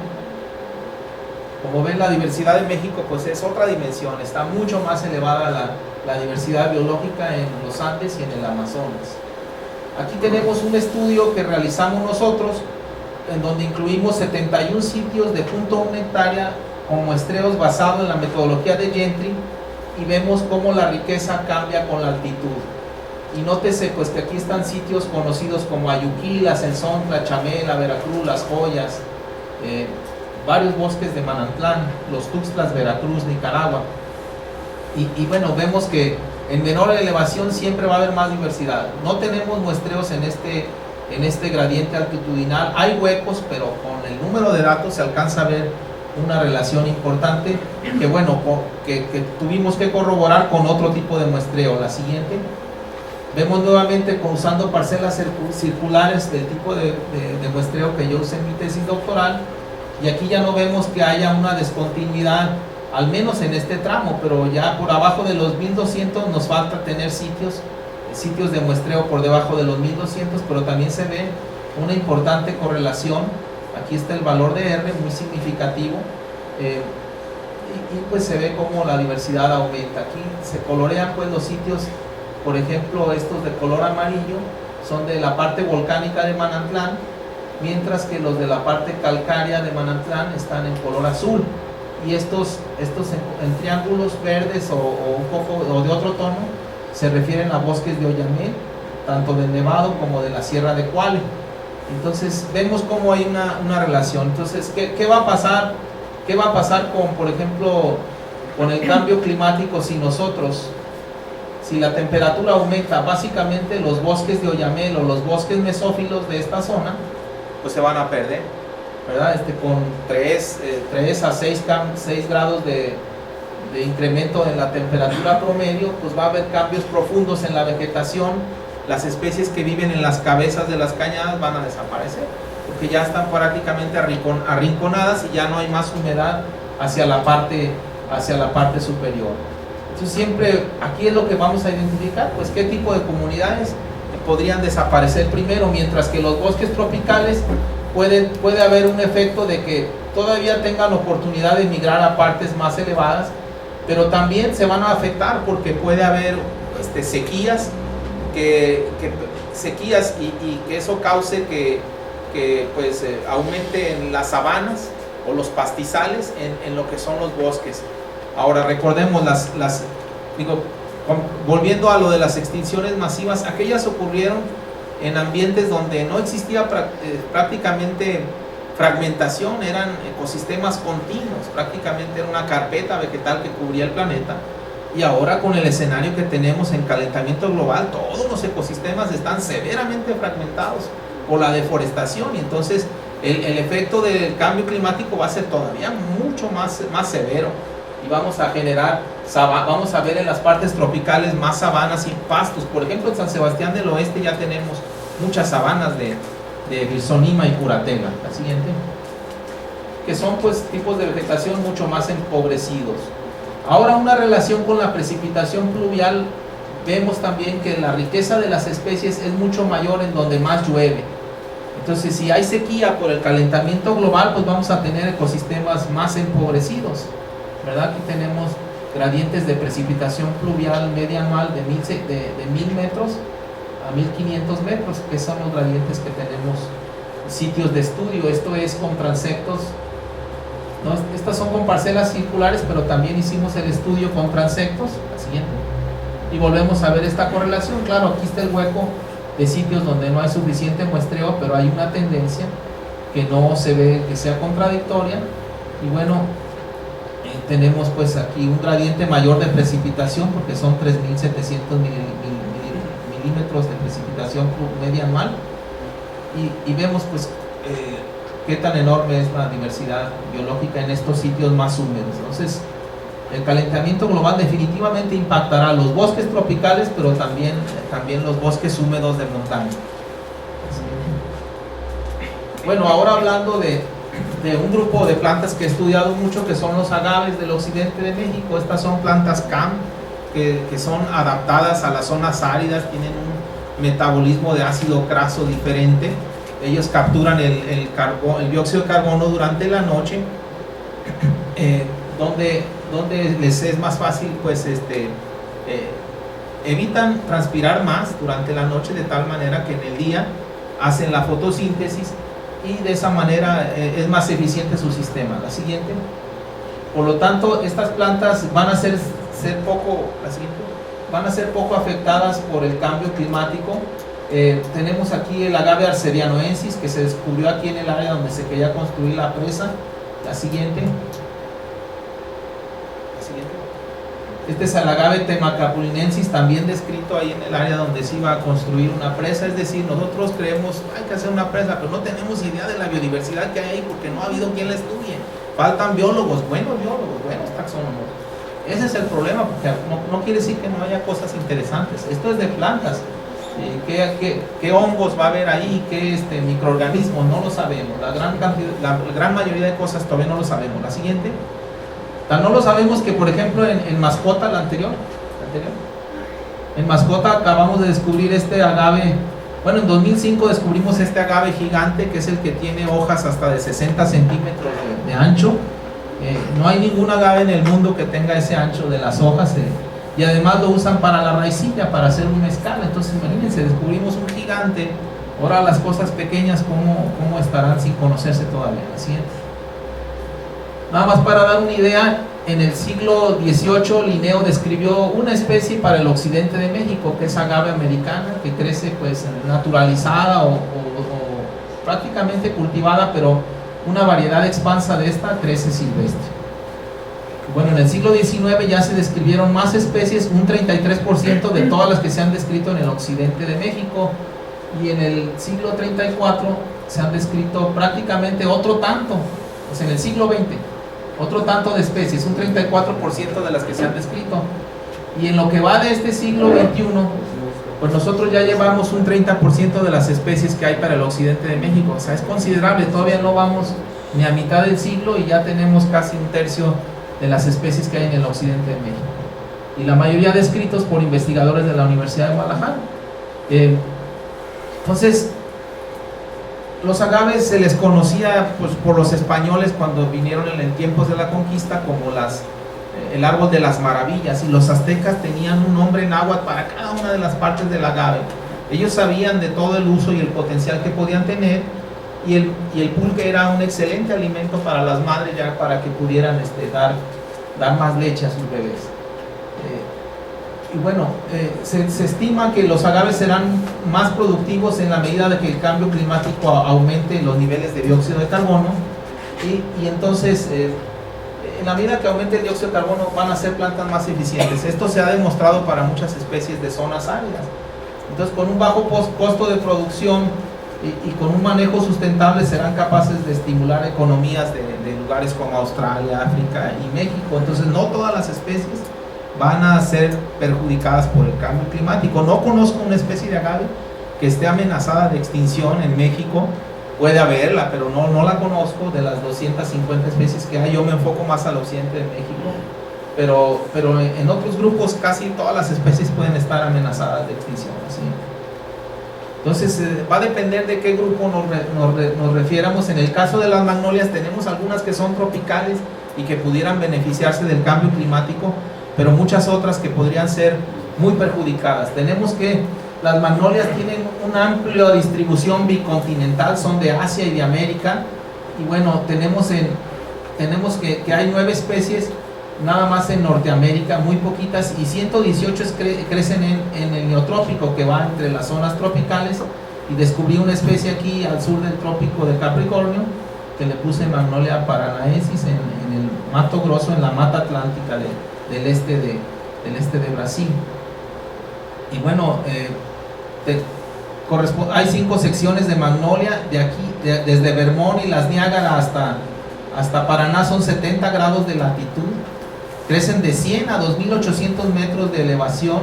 Como ven, la diversidad de México pues es otra dimensión, está mucho más elevada la diversidad biológica en los Andes y en el Amazonas. Aquí tenemos un estudio que realizamos nosotros, en donde incluimos 71 sitios de 0.1 hectárea con muestreos basados en la metodología de Gentry, y vemos cómo la riqueza cambia con la altitud. Y nótese pues que aquí están sitios conocidos como Ayuquila, Sensontla, Chamela, Veracruz, Las Joyas, varios bosques de Manantlán, los Tuxtlas, Veracruz, Nicaragua. Y bueno, vemos que en menor elevación siempre va a haber más diversidad. No tenemos muestreos en este gradiente altitudinal, hay huecos, pero con el número de datos se alcanza a ver una relación importante, que bueno, que tuvimos que corroborar con otro tipo de muestreo. La siguiente. Vemos nuevamente usando parcelas circulares del tipo de muestreo que yo usé en mi tesis doctoral, y aquí ya no vemos que haya una descontinuidad, al menos en este tramo, pero ya por abajo de los 1200 nos falta tener sitios de muestreo por debajo de los 1200, pero también se ve una importante correlación. Aquí está el valor de R muy significativo, y pues se ve como la diversidad aumenta. Aquí se colorean pues los sitios, por ejemplo estos de color amarillo son de la parte volcánica de Manantlán, mientras que los de la parte calcárea de Manantlán están en color azul, y estos en triángulos verdes o un poco o de otro tono se refieren a bosques de Oyamel, tanto del Nevado como de la Sierra de Cuale. Entonces vemos cómo hay una relación. Entonces, ¿qué va a pasar? ¿Qué va a pasar con, por ejemplo, con el cambio climático si la temperatura aumenta? Básicamente los bosques de Oyamel o los bosques mesófilos de esta zona pues se van a perder, ¿verdad? Con 3 a 6 grados de incremento en la temperatura promedio, pues va a haber cambios profundos en la vegetación. Las especies que viven en las cabezas de las cañadas van a desaparecer, porque ya están prácticamente arrinconadas y ya no hay más humedad hacia la parte superior. Entonces siempre aquí es lo que vamos a identificar, pues qué tipo de comunidades podrían desaparecer primero, mientras que los bosques tropicales puede haber un efecto de que todavía tengan oportunidad de migrar a partes más elevadas, pero también se van a afectar porque puede haber sequías, y que eso cause que pues aumente en las sabanas o los pastizales en lo que son los bosques. Ahora recordemos volviendo a lo de las extinciones masivas, aquellas ocurrieron en ambientes donde no existía prácticamente fragmentación, eran ecosistemas continuos, prácticamente era una carpeta vegetal que cubría el planeta. Y ahora con el escenario que tenemos en calentamiento global, todos los ecosistemas están severamente fragmentados por la deforestación, y entonces el efecto del cambio climático va a ser todavía mucho más severo, y vamos a ver en las partes tropicales más sabanas y pastos. Por ejemplo, en San Sebastián del Oeste ya tenemos muchas sabanas de Birsonima y Curatela. La siguiente, que son pues tipos de vegetación mucho más empobrecidos. Ahora, una relación con la precipitación pluvial, vemos también que la riqueza de las especies es mucho mayor en donde más llueve. Entonces, si hay sequía por el calentamiento global, pues vamos a tener ecosistemas más empobrecidos, ¿verdad? Aquí tenemos gradientes de precipitación pluvial media anual de 1000 metros a 1500 metros, que son los gradientes que tenemos sitios de estudio. Esto es con transectos, ¿no? Estas son con parcelas circulares, pero también hicimos el estudio con transectos, la siguiente, y volvemos a ver esta correlación. Claro, aquí está el hueco de sitios donde no hay suficiente muestreo, pero hay una tendencia que no se ve que sea contradictoria. Y bueno, tenemos pues aquí un gradiente mayor de precipitación, porque son 3700 milímetros de precipitación media anual, y vemos pues qué tan enorme es la diversidad biológica en estos sitios más húmedos. Entonces, el calentamiento global definitivamente impactará los bosques tropicales, pero también los bosques húmedos de montaña. Bueno, ahora hablando de un grupo de plantas que he estudiado mucho, que son los agaves del occidente de México. Estas son plantas CAM, que son adaptadas a las zonas áridas, tienen un metabolismo de ácido graso diferente. Ellos capturan el dióxido de carbono durante la noche, donde les es más fácil, pues evitan transpirar más durante la noche, de tal manera que en el día hacen la fotosíntesis, y de esa manera es más eficiente su sistema. La siguiente. Por lo tanto, estas plantas van a ser poco afectadas por el cambio climático. Tenemos aquí el agave arcedianoensis, que se descubrió aquí en el área donde se quería construir la presa. La siguiente. Este es el agave temacapulinensis, también descrito ahí en el área donde se iba a construir una presa. Es decir, nosotros creemos hay que hacer una presa, pero no tenemos idea de la biodiversidad que hay ahí, porque no ha habido quien la estudie. Faltan buenos taxónomos. Ese es el problema, porque no quiere decir que no haya cosas interesantes. Esto es de plantas. ¿Qué hongos va a haber ahí? ¿Qué microorganismos? No lo sabemos. La gran mayoría de cosas todavía no lo sabemos. La siguiente. No lo sabemos que, por ejemplo, en mascota, en mascota acabamos de descubrir este agave. Bueno, en 2005 descubrimos este agave gigante, que es el que tiene hojas hasta de 60 centímetros de ancho. No hay ningún agave en el mundo que tenga ese ancho de las hojas, y además lo usan para la raicilla, para hacer un mezcal. Entonces imagínense, descubrimos un gigante. Ahora las cosas pequeñas, ¿cómo estarán sin conocerse todavía? Así es. Nada más para dar una idea, en el siglo XVIII Linneo describió una especie para el occidente de México, que es agave americana, que crece pues naturalizada o prácticamente cultivada, pero una variedad expansa de esta crece silvestre. Bueno, en el siglo XIX ya se describieron más especies, un 33% de todas las que se han descrito en el occidente de México, y en el siglo 34 se han descrito prácticamente otro tanto, pues en el siglo XX, otro tanto de especies, un 34% de las que se han descrito. Y en lo que va de este siglo XXI, pues nosotros ya llevamos un 30% de las especies que hay para el occidente de México. O sea, es considerable. Todavía no vamos ni a mitad del siglo y ya tenemos casi un tercio de las especies que hay en el occidente de México, y la mayoría descritos por investigadores de la Universidad de Guadalajara. Entonces, los agaves se les conocía pues por los españoles cuando vinieron en tiempos de la conquista como el árbol de las maravillas, y los aztecas tenían un nombre náhuatl para cada una de las partes del agave. Ellos sabían de todo el uso y el potencial que podían tener, y el pulque era un excelente alimento para las madres, ya para que pudieran dar más leche a sus bebés. Y bueno, se estima que los agaves serán más productivos en la medida de que el cambio climático aumente los niveles de dióxido de carbono, y entonces en la medida que aumente el dióxido de carbono van a ser plantas más eficientes. Esto se ha demostrado para muchas especies de zonas áridas. Entonces, con un bajo costo de producción y con un manejo sustentable serán capaces de estimular economías de lugares como Australia, África y México. Entonces, no todas las especies van a ser perjudicadas por el cambio climático. No conozco una especie de agave que esté amenazada de extinción en México. Puede haberla, pero no la conozco. De las 250 especies que hay, yo me enfoco más al occidente de México, pero en otros grupos casi todas las especies pueden estar amenazadas de extinción, ¿sí? Entonces va a depender de qué grupo nos refiéramos. En el caso de las magnolias tenemos algunas que son tropicales y que pudieran beneficiarse del cambio climático, pero muchas otras que podrían ser muy perjudicadas. Tenemos que las magnolias tienen una amplia distribución bicontinental, son de Asia y de América, y bueno, tenemos que hay 9 especies nada más en Norteamérica, muy poquitas, y 118 crecen en el neotrópico, que va entre las zonas tropicales, y descubrí una especie aquí al sur del trópico de Capricornio, que le puse Magnolia paranaensis en el Mato Grosso, en la mata atlántica del este de Brasil. Y bueno, hay 5 secciones de Magnolia, de aquí, desde Vermont y las Niágara hasta Paraná, son 70 grados de latitud. Crecen de 100 a 2.800 metros de elevación,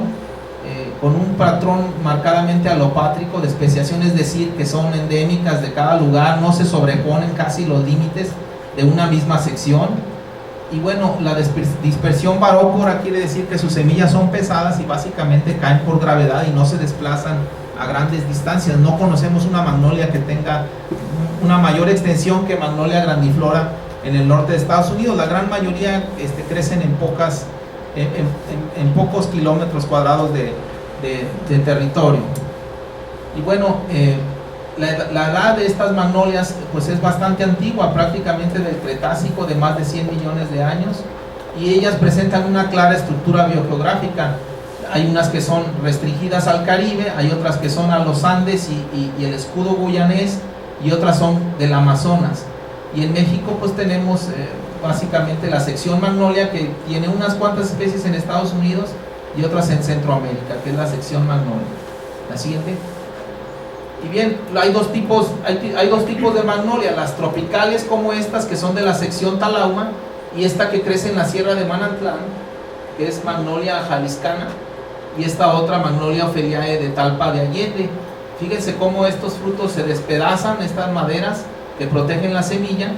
con un patrón marcadamente alopátrico de especiación, es decir, que son endémicas de cada lugar, no se sobreponen casi los límites de una misma sección. Y bueno, la dispersión barócora quiere decir que sus semillas son pesadas y básicamente caen por gravedad y no se desplazan a grandes distancias. No conocemos una magnolia que tenga una mayor extensión que Magnolia grandiflora en el norte de Estados Unidos. La gran mayoría crecen en pocos kilómetros cuadrados de territorio. Y bueno, la edad de estas magnolias pues es bastante antigua, prácticamente del Cretácico, de más de 100 millones de años, y ellas presentan una clara estructura biogeográfica. Hay unas que son restringidas al Caribe, hay otras que son a los Andes y el escudo guyanés, y otras son del Amazonas. Y en México pues tenemos básicamente la sección Magnolia, que tiene unas cuantas especies en Estados Unidos y otras en Centroamérica, que es la sección Magnolia. La siguiente. Y bien, hay dos tipos de magnolia, las tropicales como estas, que son de la sección Talauma, y esta que crece en la Sierra de Manantlán, que es Magnolia jaliscana, y esta otra Magnolia Opheliae de Talpa de Allende. Fíjense cómo estos frutos se despedazan, estas maderas que protegen la semilla,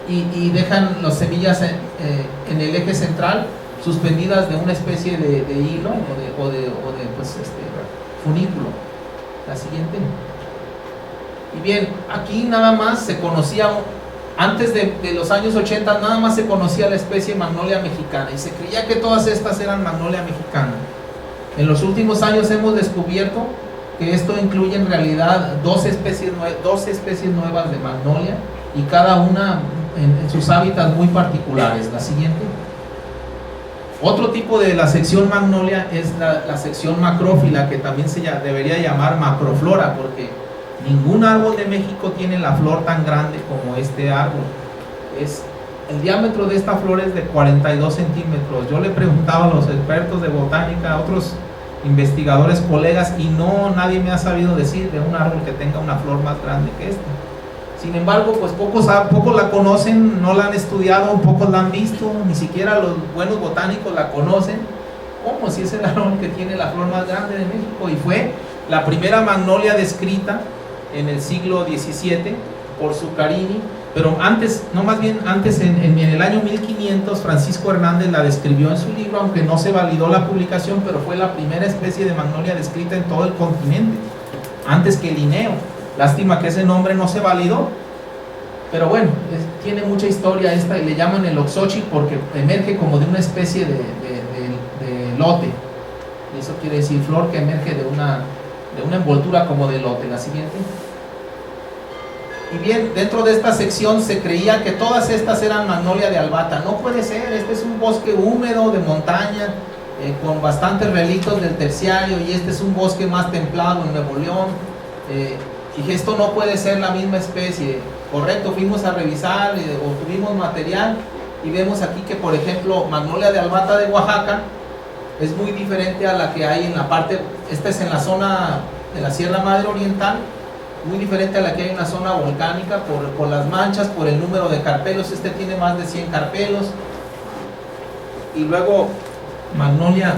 y dejan las semillas en el eje central, suspendidas de una especie de hilo o de funículo. La siguiente. Y bien, aquí nada más se conocía, antes de los años 80, nada más se conocía la especie Magnolia mexicana, y se creía que todas estas eran Magnolia mexicana. En los últimos años hemos descubierto que esto incluye en realidad 12 especies nuevas de Magnolia, y cada una en sus hábitats muy particulares. La siguiente. Otro tipo de la sección Magnolia es la sección macrófila, que también se debería llamar macroflora, porque ningún árbol de México tiene la flor tan grande como este árbol. El diámetro de esta flor es de 42 centímetros. Yo le preguntaba a los expertos de botánica, a otros investigadores, colegas, y nadie me ha sabido decir de un árbol que tenga una flor más grande que esta. Sin embargo, pues pocos la conocen, no la han estudiado, pocos la han visto, ni siquiera los buenos botánicos la conocen, como si es el árbol que tiene la flor más grande de México, y fue la primera magnolia descrita en el siglo XVII por Zuccarini, pero antes en el año 1500 Francisco Hernández la describió en su libro, aunque no se validó la publicación, pero fue la primera especie de magnolia descrita en todo el continente, antes que Linneo. Lástima que ese nombre no se validó, pero bueno, tiene mucha historia esta, y le llaman el oxochi porque emerge como de una especie de lote, y eso quiere decir flor que emerge de una envoltura como de lote. La siguiente. Y bien, dentro de esta sección se creía que todas estas eran Magnolia de Albata. No puede ser, este es un bosque húmedo de montaña, con bastantes relictos del terciario, y este es un bosque más templado en Nuevo León. Dije, esto no puede ser la misma especie. Correcto, fuimos a revisar, obtuvimos material, y vemos aquí que, por ejemplo, Magnolia de Albata de Oaxaca es muy diferente a la que hay en la parte, esta es en la zona de la Sierra Madre Oriental, muy diferente a la que hay en la zona volcánica por las manchas, por el número de carpelos. Este tiene más de 100 carpelos. Y luego Magnolia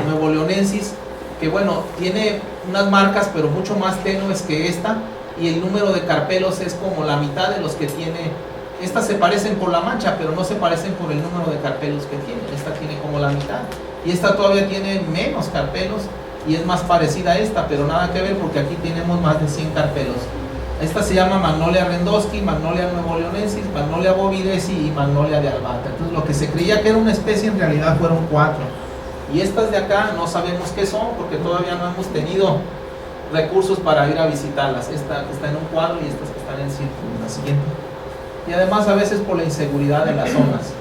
Nuevo Leonensis, que bueno, tiene unas marcas pero mucho más tenues que esta, y el número de carpelos es como la mitad de los que tiene. Estas se parecen por la mancha, pero no se parecen por el número de carpelos que tiene. Esta tiene como la mitad, y esta todavía tiene menos carpelos. y es más parecida a esta, pero nada que ver porque aquí tenemos más de 100 carpelos. Esta se llama Magnolia Rendosky, Magnolia nuevoleonensis, Magnolia bovidesi y Magnolia de albata. Entonces lo que se creía que era una especie en realidad fueron 4. Y estas de acá no sabemos qué son porque todavía no hemos tenido recursos para ir a visitarlas. Esta está en un cuadro y estas que están en círculo, la siguiente. Y además a veces por la inseguridad de las zonas.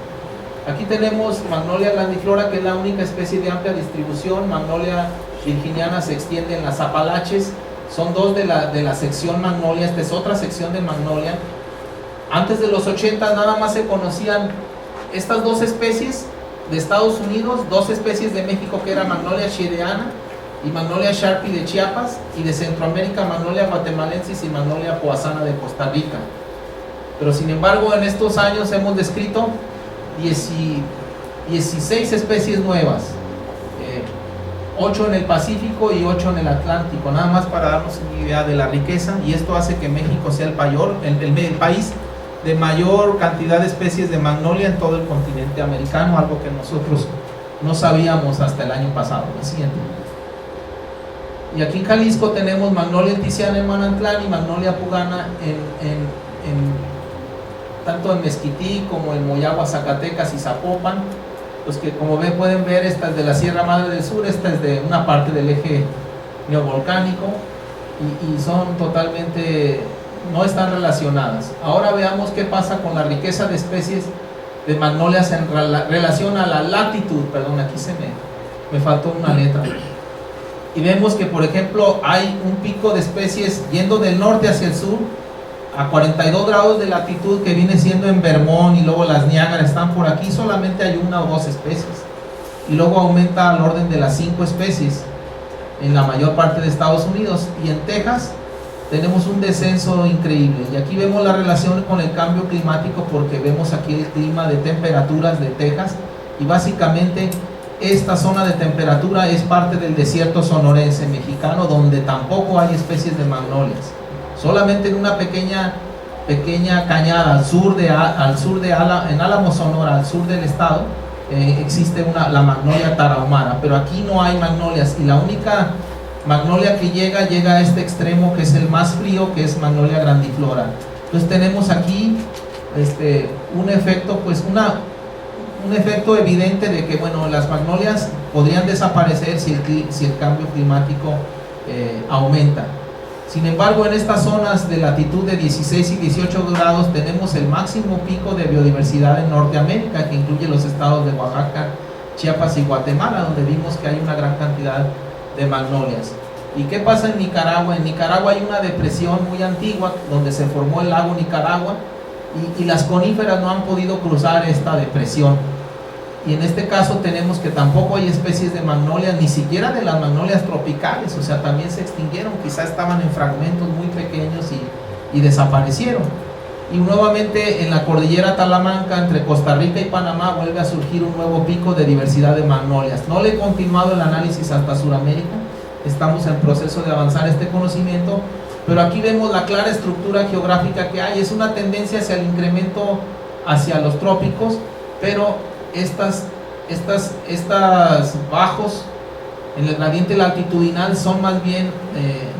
Aquí tenemos Magnolia grandiflora, que es la única especie de amplia distribución. Magnolia virginiana se extiende en las Apalaches. Son 2 de la sección Magnolia. Esta es otra sección de Magnolia. Antes de los 80 nada más se conocían estas 2 especies de Estados Unidos, 2 especies de México, que era Magnolia chileana y Magnolia sharpie de Chiapas, y de Centroamérica Magnolia guatemalensis y Magnolia poasana de Costa Rica. Pero sin embargo en estos años hemos descrito 16 especies nuevas, 8 en el Pacífico y 8 en el Atlántico, nada más para darnos una idea de la riqueza. Y esto hace que México sea el país de mayor cantidad de especies de magnolia en todo el continente americano, algo que nosotros no sabíamos hasta el año pasado. La siguiente. Y aquí en Jalisco tenemos Magnolia tiziana en Manantlán y Magnolia pugana tanto en Mezquití como en Moyagua, Zacatecas y Zapopan. Los que, como ven, pueden ver, esta es de la Sierra Madre del Sur, esta es de una parte del eje neovolcánico, y son totalmente, no están relacionadas. Ahora veamos qué pasa con la riqueza de especies de magnolias en relación a la latitud. Perdón, aquí me faltó una letra. Y vemos que, por ejemplo, hay un pico de especies yendo del norte hacia el sur a 42 grados de latitud, que viene siendo en Vermont, y luego las Niágara están por aquí. Solamente hay 1 o 2 especies, y luego aumenta al orden de las 5 especies en la mayor parte de Estados Unidos. Y en Texas tenemos un descenso increíble. Y aquí vemos la relación con el cambio climático, porque vemos aquí el clima de temperaturas de Texas, y básicamente esta zona de temperatura es parte del desierto sonorense mexicano, donde tampoco hay especies de magnolias. Solamente en una pequeña cañada en Álamo, Sonora, al sur del estado, existe la magnolia tarahumara, pero aquí no hay magnolias, y la única magnolia que llega a este extremo, que es el más frío, que es Magnolia grandiflora. Entonces tenemos aquí un efecto, pues un efecto evidente de que, bueno, las magnolias podrían desaparecer si el cambio climático aumenta. Sin embargo, en estas zonas de latitud de 16 y 18 grados tenemos el máximo pico de biodiversidad en Norteamérica, que incluye los estados de Oaxaca, Chiapas y Guatemala, donde vimos que hay una gran cantidad de magnolias. ¿Y qué pasa en Nicaragua? En Nicaragua hay una depresión muy antigua donde se formó el lago Nicaragua, y las coníferas no han podido cruzar esta depresión. Y en este caso tenemos que tampoco hay especies de magnolias, ni siquiera de las magnolias tropicales, o sea, también se extinguieron, quizás estaban en fragmentos muy pequeños y desaparecieron. Y nuevamente en la cordillera Talamanca, entre Costa Rica y Panamá, vuelve a surgir un nuevo pico de diversidad de magnolias. No le he continuado el análisis hasta Sudamérica, estamos en proceso de avanzar este conocimiento, pero aquí vemos la clara estructura geográfica que hay. Es una tendencia hacia el incremento hacia los trópicos, pero estas bajos en el gradiente latitudinal son más bien,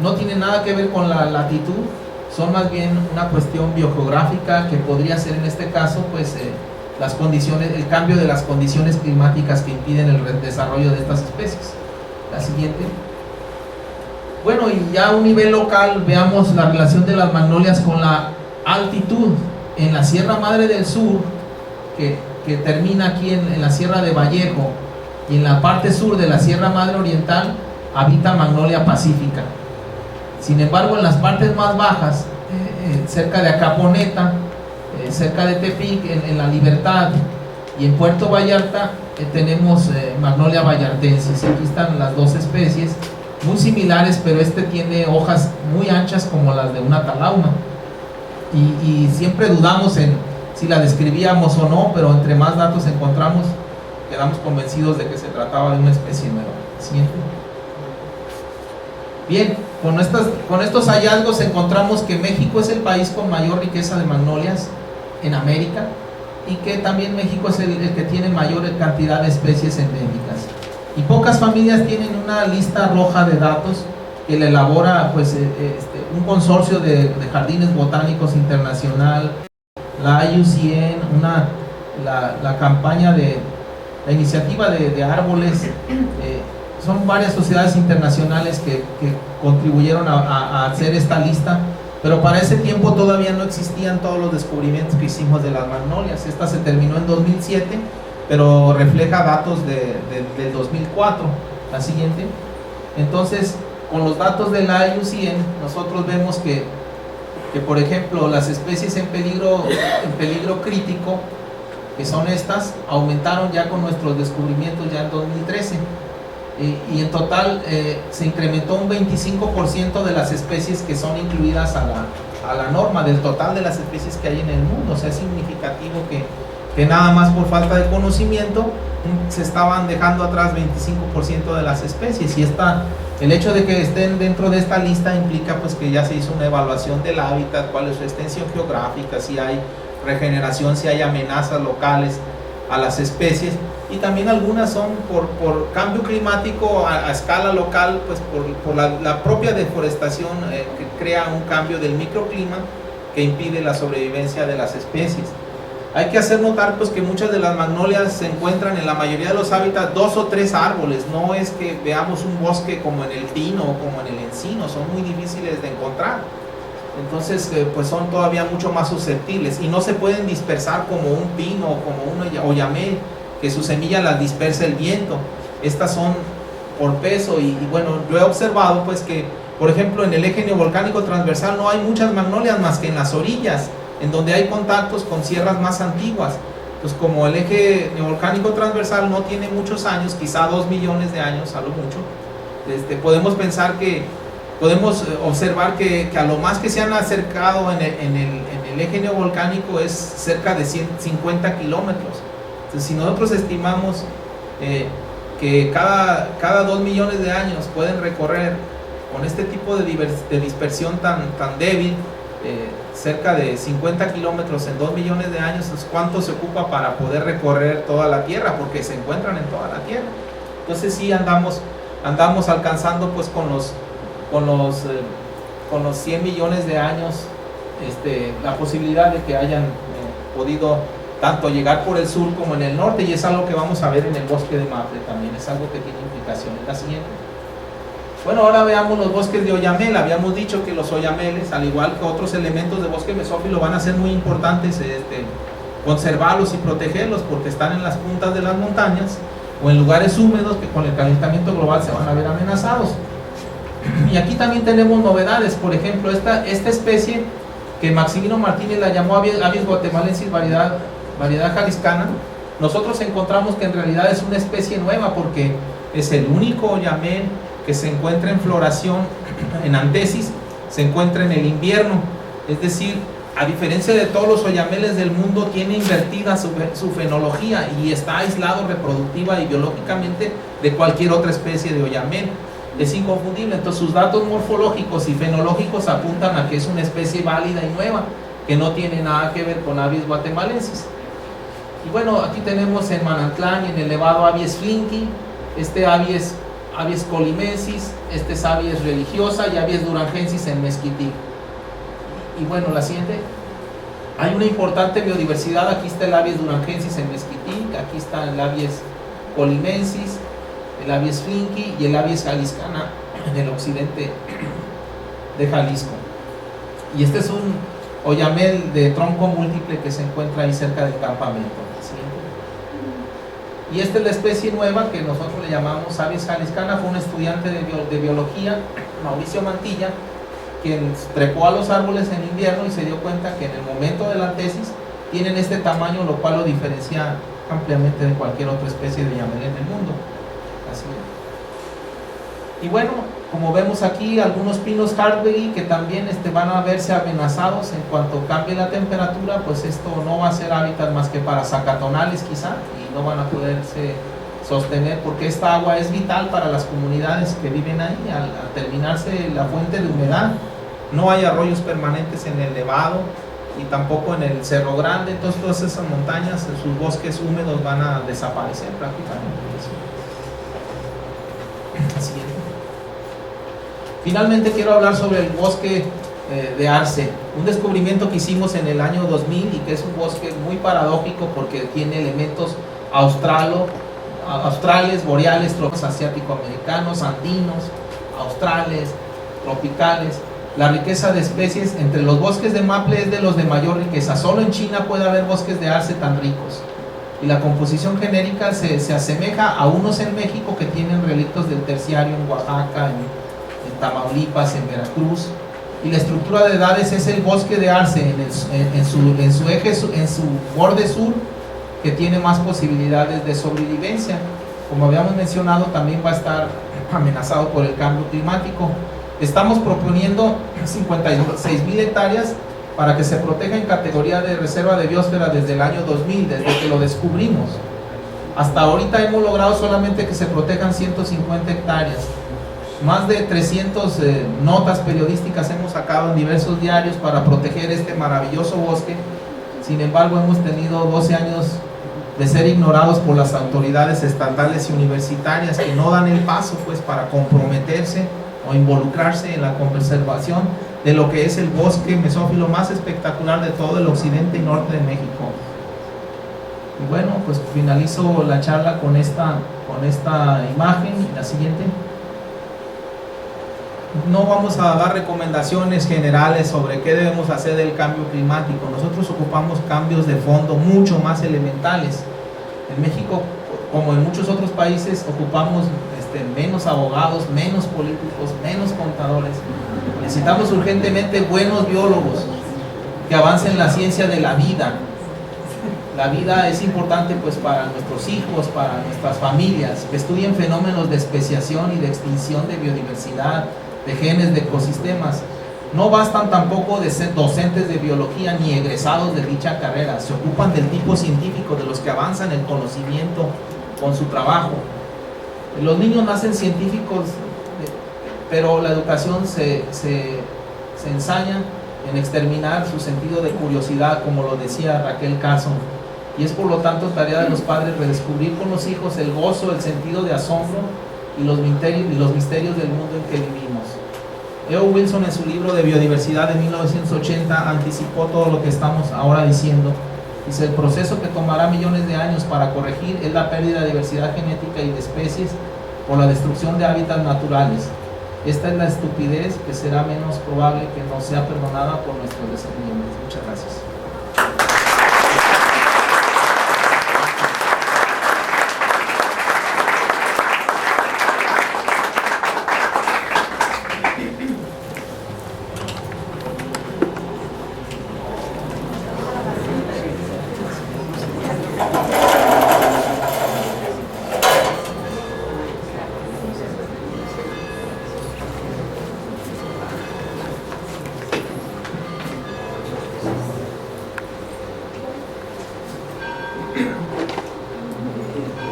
no tienen nada que ver con la latitud, son más bien una cuestión biogeográfica, que podría ser en este caso pues las condiciones, el cambio de las condiciones climáticas que impiden el desarrollo de estas especies. La siguiente. Bueno, y ya a un nivel local veamos la relación de las magnolias con la altitud. En la Sierra Madre del Sur, que termina aquí en la Sierra de Vallejo, y en la parte sur de la Sierra Madre Oriental habita Magnolia pacífica. Sin embargo, en las partes más bajas, cerca de Acaponeta, cerca de Tepic, en La Libertad y en Puerto Vallarta, tenemos Magnolia vallartensis. Aquí están las 2 especies, muy similares, pero tiene hojas muy anchas como las de una talauma, y siempre dudamos en si la describíamos o no, pero entre más datos encontramos, quedamos convencidos de que se trataba de una especie nueva. Siguiente. Bien, con estos hallazgos encontramos que México es el país con mayor riqueza de magnolias en América, y que también México es el que tiene mayor cantidad de especies endémicas. y pocas familias tienen una lista roja de datos que le elabora pues, un consorcio de jardines botánicos internacional, la IUCN, la campaña de la iniciativa de árboles. Son varias sociedades internacionales que contribuyeron a hacer esta lista, pero para ese tiempo todavía no existían todos los descubrimientos que hicimos de las magnolias. Esta se terminó en 2007, pero refleja datos del 2004, la siguiente. Entonces, con los datos de la IUCN, nosotros vemos que por ejemplo, las especies en peligro crítico, que son estas, aumentaron ya con nuestros descubrimientos ya en 2013. Y en total se incrementó un 25% de las especies que son incluidas a la norma del total de las especies que hay en el mundo. O sea, es significativo que nada más por falta de conocimiento se estaban dejando atrás 25% de las especies, y el hecho de que estén dentro de esta lista implica pues que ya se hizo una evaluación del hábitat, cuál es su extensión geográfica, si hay regeneración, si hay amenazas locales a las especies, y también algunas son por cambio climático a escala local, pues por la propia deforestación que crea un cambio del microclima que impide la sobrevivencia de las especies. Hay que hacer notar pues que muchas de las magnolias se encuentran en la mayoría de los hábitats 2 o 3 árboles, no es que veamos un bosque como en el pino o como en el encino, son muy difíciles de encontrar. Entonces pues son todavía mucho más susceptibles y no se pueden dispersar como un pino o como un oyamel, que sus semillas las dispersa el viento. Estas son por peso y bueno, yo he observado pues que por ejemplo en el eje neovolcánico transversal no hay muchas magnolias más que en las orillas, en donde hay contactos con sierras más antiguas. Pues como el eje neovolcánico transversal no tiene muchos años, quizá 2 millones de años a lo mucho, podemos observar que a lo más que se han acercado en el eje neovolcánico es cerca de 150 kilómetros. Entonces, si nosotros estimamos que cada 2 millones de años pueden recorrer con este tipo de dispersión tan débil, cerca de 50 kilómetros en 2 millones de años, ¿cuánto se ocupa para poder recorrer toda la Tierra? Porque se encuentran en toda la Tierra. Entonces sí andamos alcanzando pues con los 100 millones de años la posibilidad de que hayan podido tanto llegar por el sur como en el norte, y es algo que vamos a ver en el bosque de Mapfre también, es algo que tiene implicaciones. La siguiente. Bueno, ahora veamos los bosques de oyamel. Habíamos dicho que los oyameles, al igual que otros elementos de bosque mesófilo, van a ser muy importantes conservarlos y protegerlos, porque están en las puntas de las montañas o en lugares húmedos que con el calentamiento global se van a ver amenazados. Y aquí también tenemos novedades. Por ejemplo, esta especie que Maximino Martínez la llamó Abies guatemalensis variedad jaliscana, nosotros encontramos que en realidad es una especie nueva, porque es el único oyamel que se encuentra en floración, en antesis, se encuentra en el invierno. Es decir, a diferencia de todos los oyameles del mundo, tiene invertida su fenología y está aislado reproductiva y biológicamente de cualquier otra especie de oyamel. Es inconfundible. Entonces sus datos morfológicos y fenológicos apuntan a que es una especie válida y nueva, que no tiene nada que ver con Abies guatemalensis. Y bueno, aquí tenemos en Manantlán y en el Nevado Abies flinki, Abies colimensis, es Abies religiosa y Abies durangensis en Mezquitic. Y bueno, la siguiente. Hay una importante biodiversidad. Aquí está el Abies durangensis en Mezquitic, aquí está el Abies colimensis, el Abies flinki y el Abies jaliscana en el occidente de Jalisco. Y este es un oyamel de tronco múltiple que se encuentra ahí cerca del campamento. Y esta es la especie nueva que nosotros le llamamos Abies jaliscana. Fue un estudiante de biología, Mauricio Mantilla, quien trepó a los árboles en invierno y se dio cuenta que en el momento de la tesis tienen este tamaño, lo cual lo diferencia ampliamente de cualquier otra especie de oyamel en el mundo. Así es. Y bueno, como vemos aquí, algunos pinos Hardberry que también van a verse amenazados en cuanto cambie la temperatura, pues esto no va a ser hábitat más que para zacatonales quizá, y no van a poderse sostener porque esta agua es vital para las comunidades que viven ahí. Al terminarse la fuente de humedad, no hay arroyos permanentes en el Nevado y tampoco en el Cerro Grande, entonces todas esas montañas, sus bosques húmedos van a desaparecer prácticamente. Siguiente. Finalmente quiero hablar sobre el bosque de Arce, un descubrimiento que hicimos en el año 2000 y que es un bosque muy paradójico porque tiene elementos australes, boreales, asiático-americanos, andinos, australes, tropicales. La riqueza de especies entre los bosques de maple es de los de mayor riqueza. Solo en China puede haber bosques de arce tan ricos. Y la composición genérica se asemeja a unos en México que tienen relictos del terciario en Oaxaca, en Tamaulipas, en Veracruz. Y la estructura de edades es el bosque de arce en su borde sur, que tiene más posibilidades de sobrevivencia. Como habíamos mencionado, también va a estar amenazado por el cambio climático. Estamos proponiendo 56,000 hectáreas para que se proteja en categoría de reserva de biosfera desde el año 2000, desde que lo descubrimos. Hasta ahorita hemos logrado solamente que se protejan 150 hectáreas. Más de 300 notas periodísticas hemos sacado en diversos diarios para proteger este maravilloso bosque. Sin embargo, hemos tenido 12 años de ser ignorados por las autoridades estatales y universitarias que no dan el paso pues para comprometerse o involucrarse en la conservación de lo que es el bosque mesófilo más espectacular de todo el occidente y norte de México. Y bueno, pues finalizo la charla con esta imagen. La siguiente. No vamos a dar recomendaciones generales sobre qué debemos hacer del cambio climático. Nosotros ocupamos cambios de fondo mucho más elementales. En México, como en muchos otros países, ocupamos menos abogados, menos políticos, menos contadores. Necesitamos urgentemente buenos biólogos que avancen la ciencia de la vida. La vida es importante pues para nuestros hijos, para nuestras familias, que estudien fenómenos de especiación y de extinción de biodiversidad, de genes, de ecosistemas. No bastan tampoco de ser docentes de biología ni egresados de dicha carrera. Se ocupan del tipo científico, de los que avanzan el conocimiento con su trabajo. Los niños nacen científicos, pero la educación se ensaña en exterminar su sentido de curiosidad, como lo decía Raquel Carson. Y es por lo tanto tarea de los padres redescubrir con los hijos el gozo, el sentido de asombro y los misterios del mundo en que vivimos. E.O. Wilson, en su libro de biodiversidad de 1980, anticipó todo lo que estamos ahora diciendo. Dice: el proceso que tomará millones de años para corregir es la pérdida de diversidad genética y de especies por la destrucción de hábitats naturales. Esta es la estupidez que será menos probable que no sea perdonada por nuestros descendientes. Muchas gracias.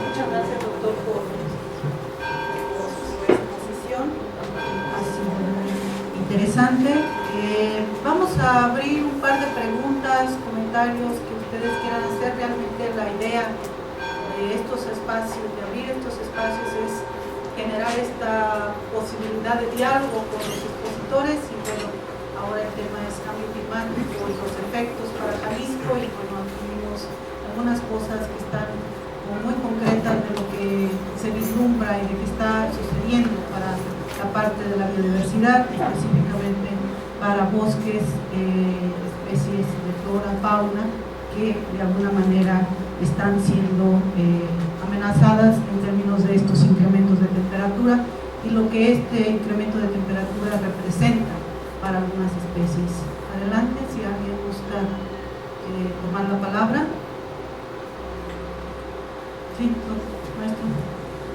Muchas gracias, doctor, por su exposición. Ha sido muy interesante. Vamos a abrir un par de preguntas, comentarios que ustedes quieran hacer. Realmente la idea de estos espacios, de abrir estos espacios, es generar esta posibilidad de diálogo con los expositores. Y bueno, ahora el tema es cambio climático y los efectos para Jalisco, y bueno, tuvimos algunas cosas que están muy concretas de lo que se vislumbra y de que está sucediendo para la parte de la biodiversidad, específicamente para bosques, especies de flora, fauna, que de alguna manera están siendo amenazadas en términos de estos incrementos de temperatura y lo que este incremento de temperatura representa para algunas especies. Adelante, si alguien gusta tomar la palabra. Sí, maestro.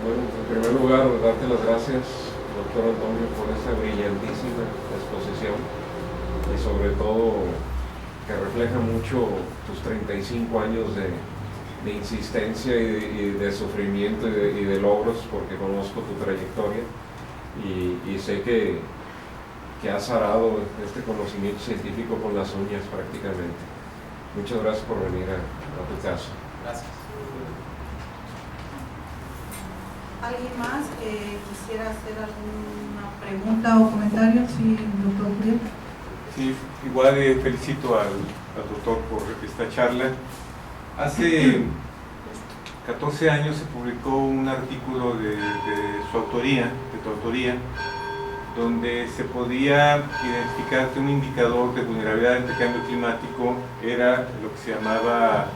Bueno, en primer lugar, darte las gracias, doctor Antonio, por esta brillantísima exposición y sobre todo que refleja mucho tus 35 años de insistencia y de sufrimiento y de logros, porque conozco tu trayectoria y sé que has arado este conocimiento científico con las uñas prácticamente. Muchas gracias por venir a tu casa. Gracias. ¿Alguien más que quisiera hacer alguna pregunta o comentario? Sí, doctor Uriel. Sí, igual felicito al doctor por esta charla. Hace 14 años se publicó un artículo de su autoría, de tu autoría, donde se podía identificar que un indicador de vulnerabilidad ante el cambio climático era lo que se llamaba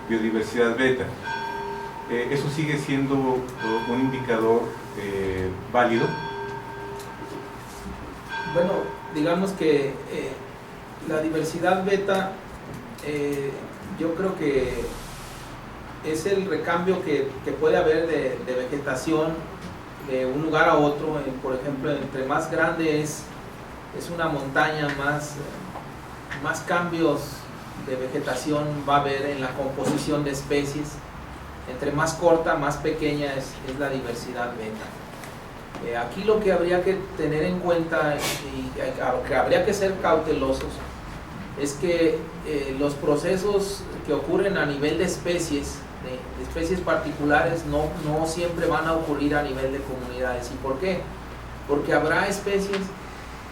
biodiversidad beta. ¿Eso sigue siendo un indicador válido? Bueno, digamos que la diversidad beta, yo creo que es el recambio que puede haber de vegetación de un lugar a otro. Por ejemplo, entre más grande es una montaña, más cambios de vegetación va a haber en la composición de especies. Entre más corta, más pequeña es la diversidad beta. Aquí lo que habría que tener en cuenta y que habría que ser cautelosos es que los procesos que ocurren a nivel de especies particulares no siempre van a ocurrir a nivel de comunidades. ¿Y por qué? Porque habrá especies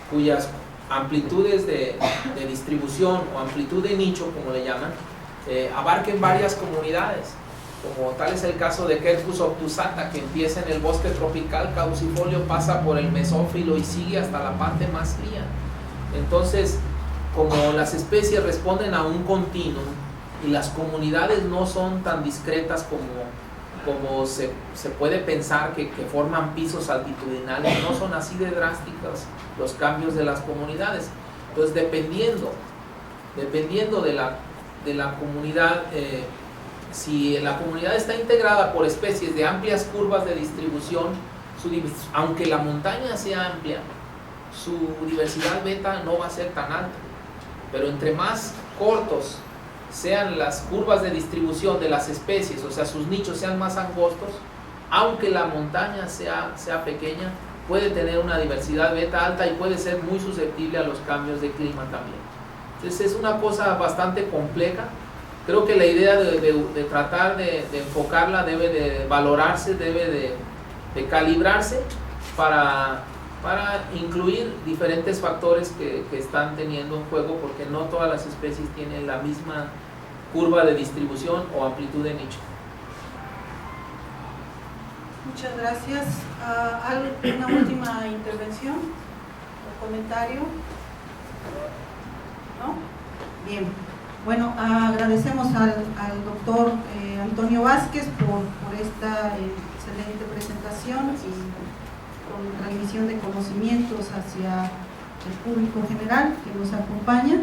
cuyas amplitudes de distribución o amplitud de nicho, como le llaman, abarquen varias comunidades. Como tal es el caso de Quercus obtusata, que empieza en el bosque tropical caducifolio, pasa por el mesófilo y sigue hasta la parte más fría. Entonces, como las especies responden a un continuum y las comunidades no son tan discretas como se puede pensar, que forman pisos altitudinales, no son así de drásticos los cambios de las comunidades. Entonces, dependiendo de la comunidad, si la comunidad está integrada por especies de amplias curvas de distribución, aunque la montaña sea amplia, su diversidad beta no va a ser tan alta. Pero entre más cortos sean las curvas de distribución de las especies, o sea, sus nichos sean más angostos, aunque la montaña sea pequeña, puede tener una diversidad beta alta y puede ser muy susceptible a los cambios de clima también. Entonces es una cosa bastante compleja. Creo que la idea de tratar de enfocarla debe de valorarse, debe de calibrarse para incluir diferentes factores que están teniendo en juego, porque no todas las especies tienen la misma curva de distribución o amplitud de nicho. Muchas gracias. ¿Alguna última intervención o comentario? ¿No? Bien. Bueno, agradecemos al doctor Antonio Vázquez por esta excelente presentación y con transmisión de conocimientos hacia el público general que nos acompaña.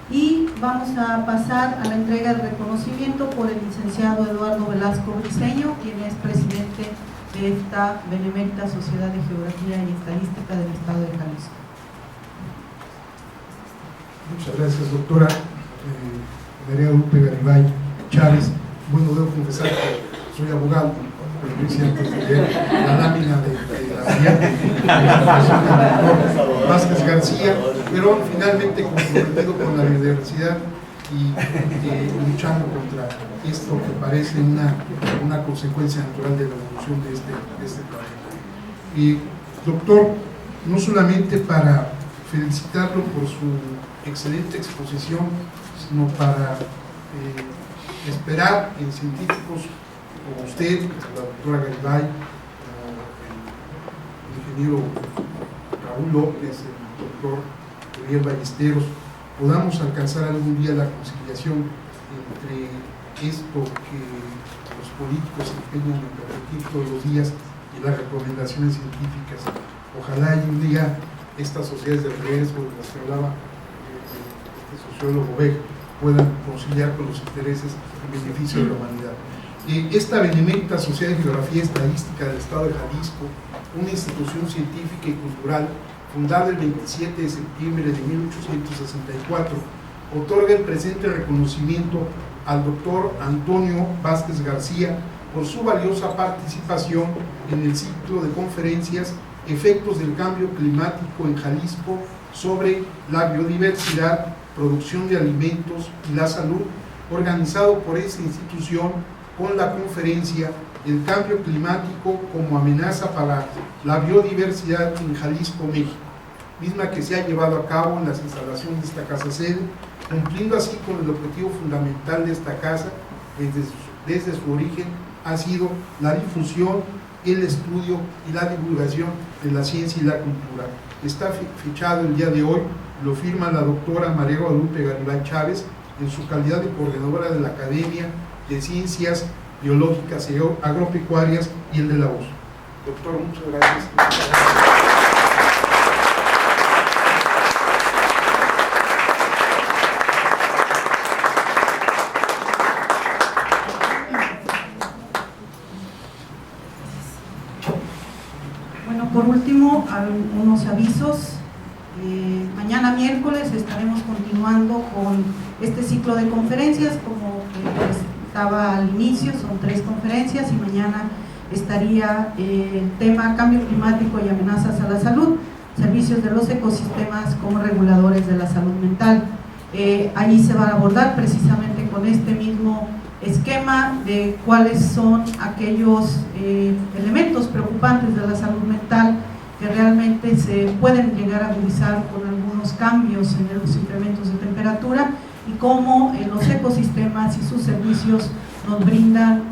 Y vamos a pasar a la entrega de reconocimiento por el licenciado Eduardo Velasco Briceño, quien es presidente de esta benemérita Sociedad de Geografía y Estadística del Estado de Jalisco. Muchas gracias, doctora. María Lupe Garibay Chávez. Bueno, debo confesar que soy abogado, pero lo hice antes de leer la lámina de la brillante doctor Vázquez García, pero finalmente comprometido con la biodiversidad y luchando contra esto que parece una consecuencia natural de la evolución de este planeta. Y doctor, no solamente para felicitarlo por su excelente exposición, sino para esperar en científicos como usted, la doctora Garibay, el ingeniero Raúl López, el doctor Uriel Ballesteros, podamos alcanzar algún día la conciliación entre esto que los políticos se empeñan en repetir todos los días y las recomendaciones científicas. Ojalá y un día estas sociedades de riesgo de las que hablaba el sociólogo Beck puedan conciliar con los intereses en beneficio de la humanidad. Esta benemérita Sociedad de Geografía y Estadística del Estado de Jalisco, una institución científica y cultural fundada el 27 de septiembre de 1864, otorga el presente reconocimiento al doctor Antonio Vázquez García por su valiosa participación en el ciclo de conferencias Efectos del cambio climático en Jalisco sobre la biodiversidad, producción de alimentos y la salud, organizado por esta institución con la conferencia el cambio climático como amenaza para la biodiversidad en Jalisco, México, misma que se ha llevado a cabo en las instalaciones de esta casa sede, cumpliendo así con el objetivo fundamental de esta casa, desde su origen, ha sido la difusión, el estudio y la divulgación de la ciencia y la cultura. Está fechado el día de hoy, lo firma la doctora María Guadalupe Garibay Chávez en su calidad de coordinadora de la Academia de Ciencias Biológicas y Agropecuarias y el de la voz. Doctor, muchas gracias. Bueno, por último, algunos avisos. Mañana miércoles estaremos continuando con este ciclo de conferencias, como estaba al inicio, son 3 conferencias y mañana estaría el tema cambio climático y amenazas a la salud, servicios de los ecosistemas como reguladores de la salud mental. Ahí se va a abordar precisamente con este mismo esquema de cuáles son aquellos elementos preocupantes de la salud mental que realmente se pueden llegar a agudizar con algunos cambios en los incrementos de temperatura y cómo los ecosistemas y sus servicios nos brindan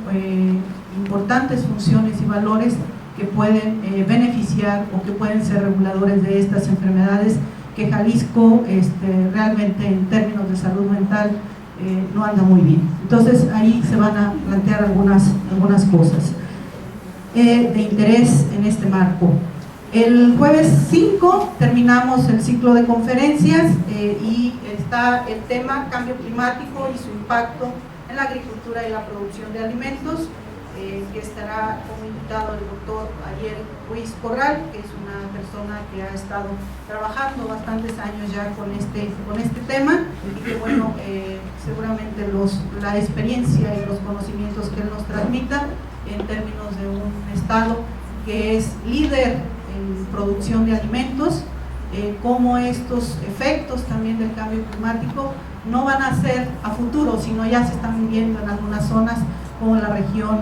importantes funciones y valores que pueden beneficiar o que pueden ser reguladores de estas enfermedades que Jalisco realmente en términos de salud mental no anda muy bien. Entonces ahí se van a plantear algunas cosas de interés en este marco. El jueves 5 terminamos el ciclo de conferencias y está el tema cambio climático y su impacto en la agricultura y la producción de alimentos, que estará como invitado el doctor Ariel Ruiz Corral, que es una persona que ha estado trabajando bastantes años ya con este tema y que bueno, seguramente la experiencia y los conocimientos que él nos transmita en términos de un estado que es líder en producción de alimentos, cómo estos efectos también del cambio climático no van a ser a futuro, sino ya se están viendo en algunas zonas como la región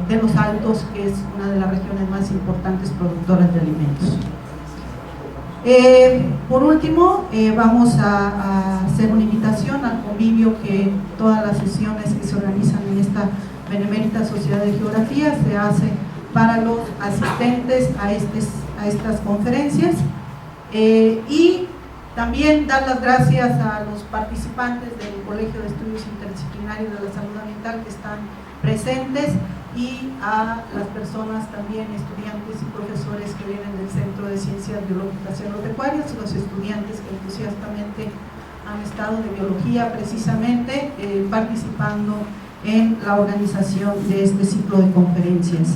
de los Altos, que es una de las regiones más importantes productoras de alimentos. Por último, vamos a hacer una invitación al convivio que todas las sesiones que se organizan en esta Benemérita Sociedad de Geografía se hace para los asistentes a estas conferencias, y también dar las gracias a los participantes del Colegio de Estudios Interdisciplinarios de la Salud Ambiental que están presentes y a las personas también, estudiantes y profesores que vienen del Centro de Ciencias Biológicas y Agropecuarias, los estudiantes que entusiastamente han estado de biología precisamente participando en la organización de este ciclo de conferencias.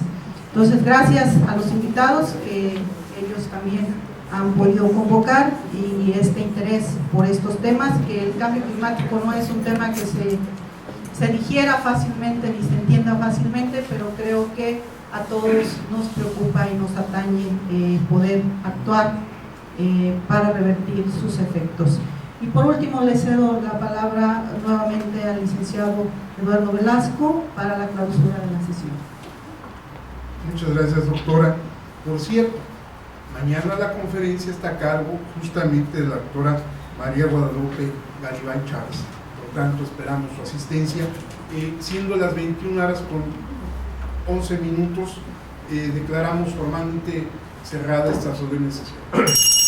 Entonces, gracias a los invitados que ellos también han podido convocar y este interés por estos temas, que el cambio climático no es un tema que se digiera fácilmente ni se entienda fácilmente, pero creo que a todos nos preocupa y nos atañe poder actuar para revertir sus efectos. Y por último le cedo la palabra nuevamente al licenciado Eduardo Velasco para la clausura de la sesión. Muchas gracias, doctora. Por cierto, mañana la conferencia está a cargo justamente de la doctora María Guadalupe Garibay Chávez. Por tanto, esperamos su asistencia. Siendo las 21 horas con 11 minutos, declaramos formalmente cerrada esta solemne sesión.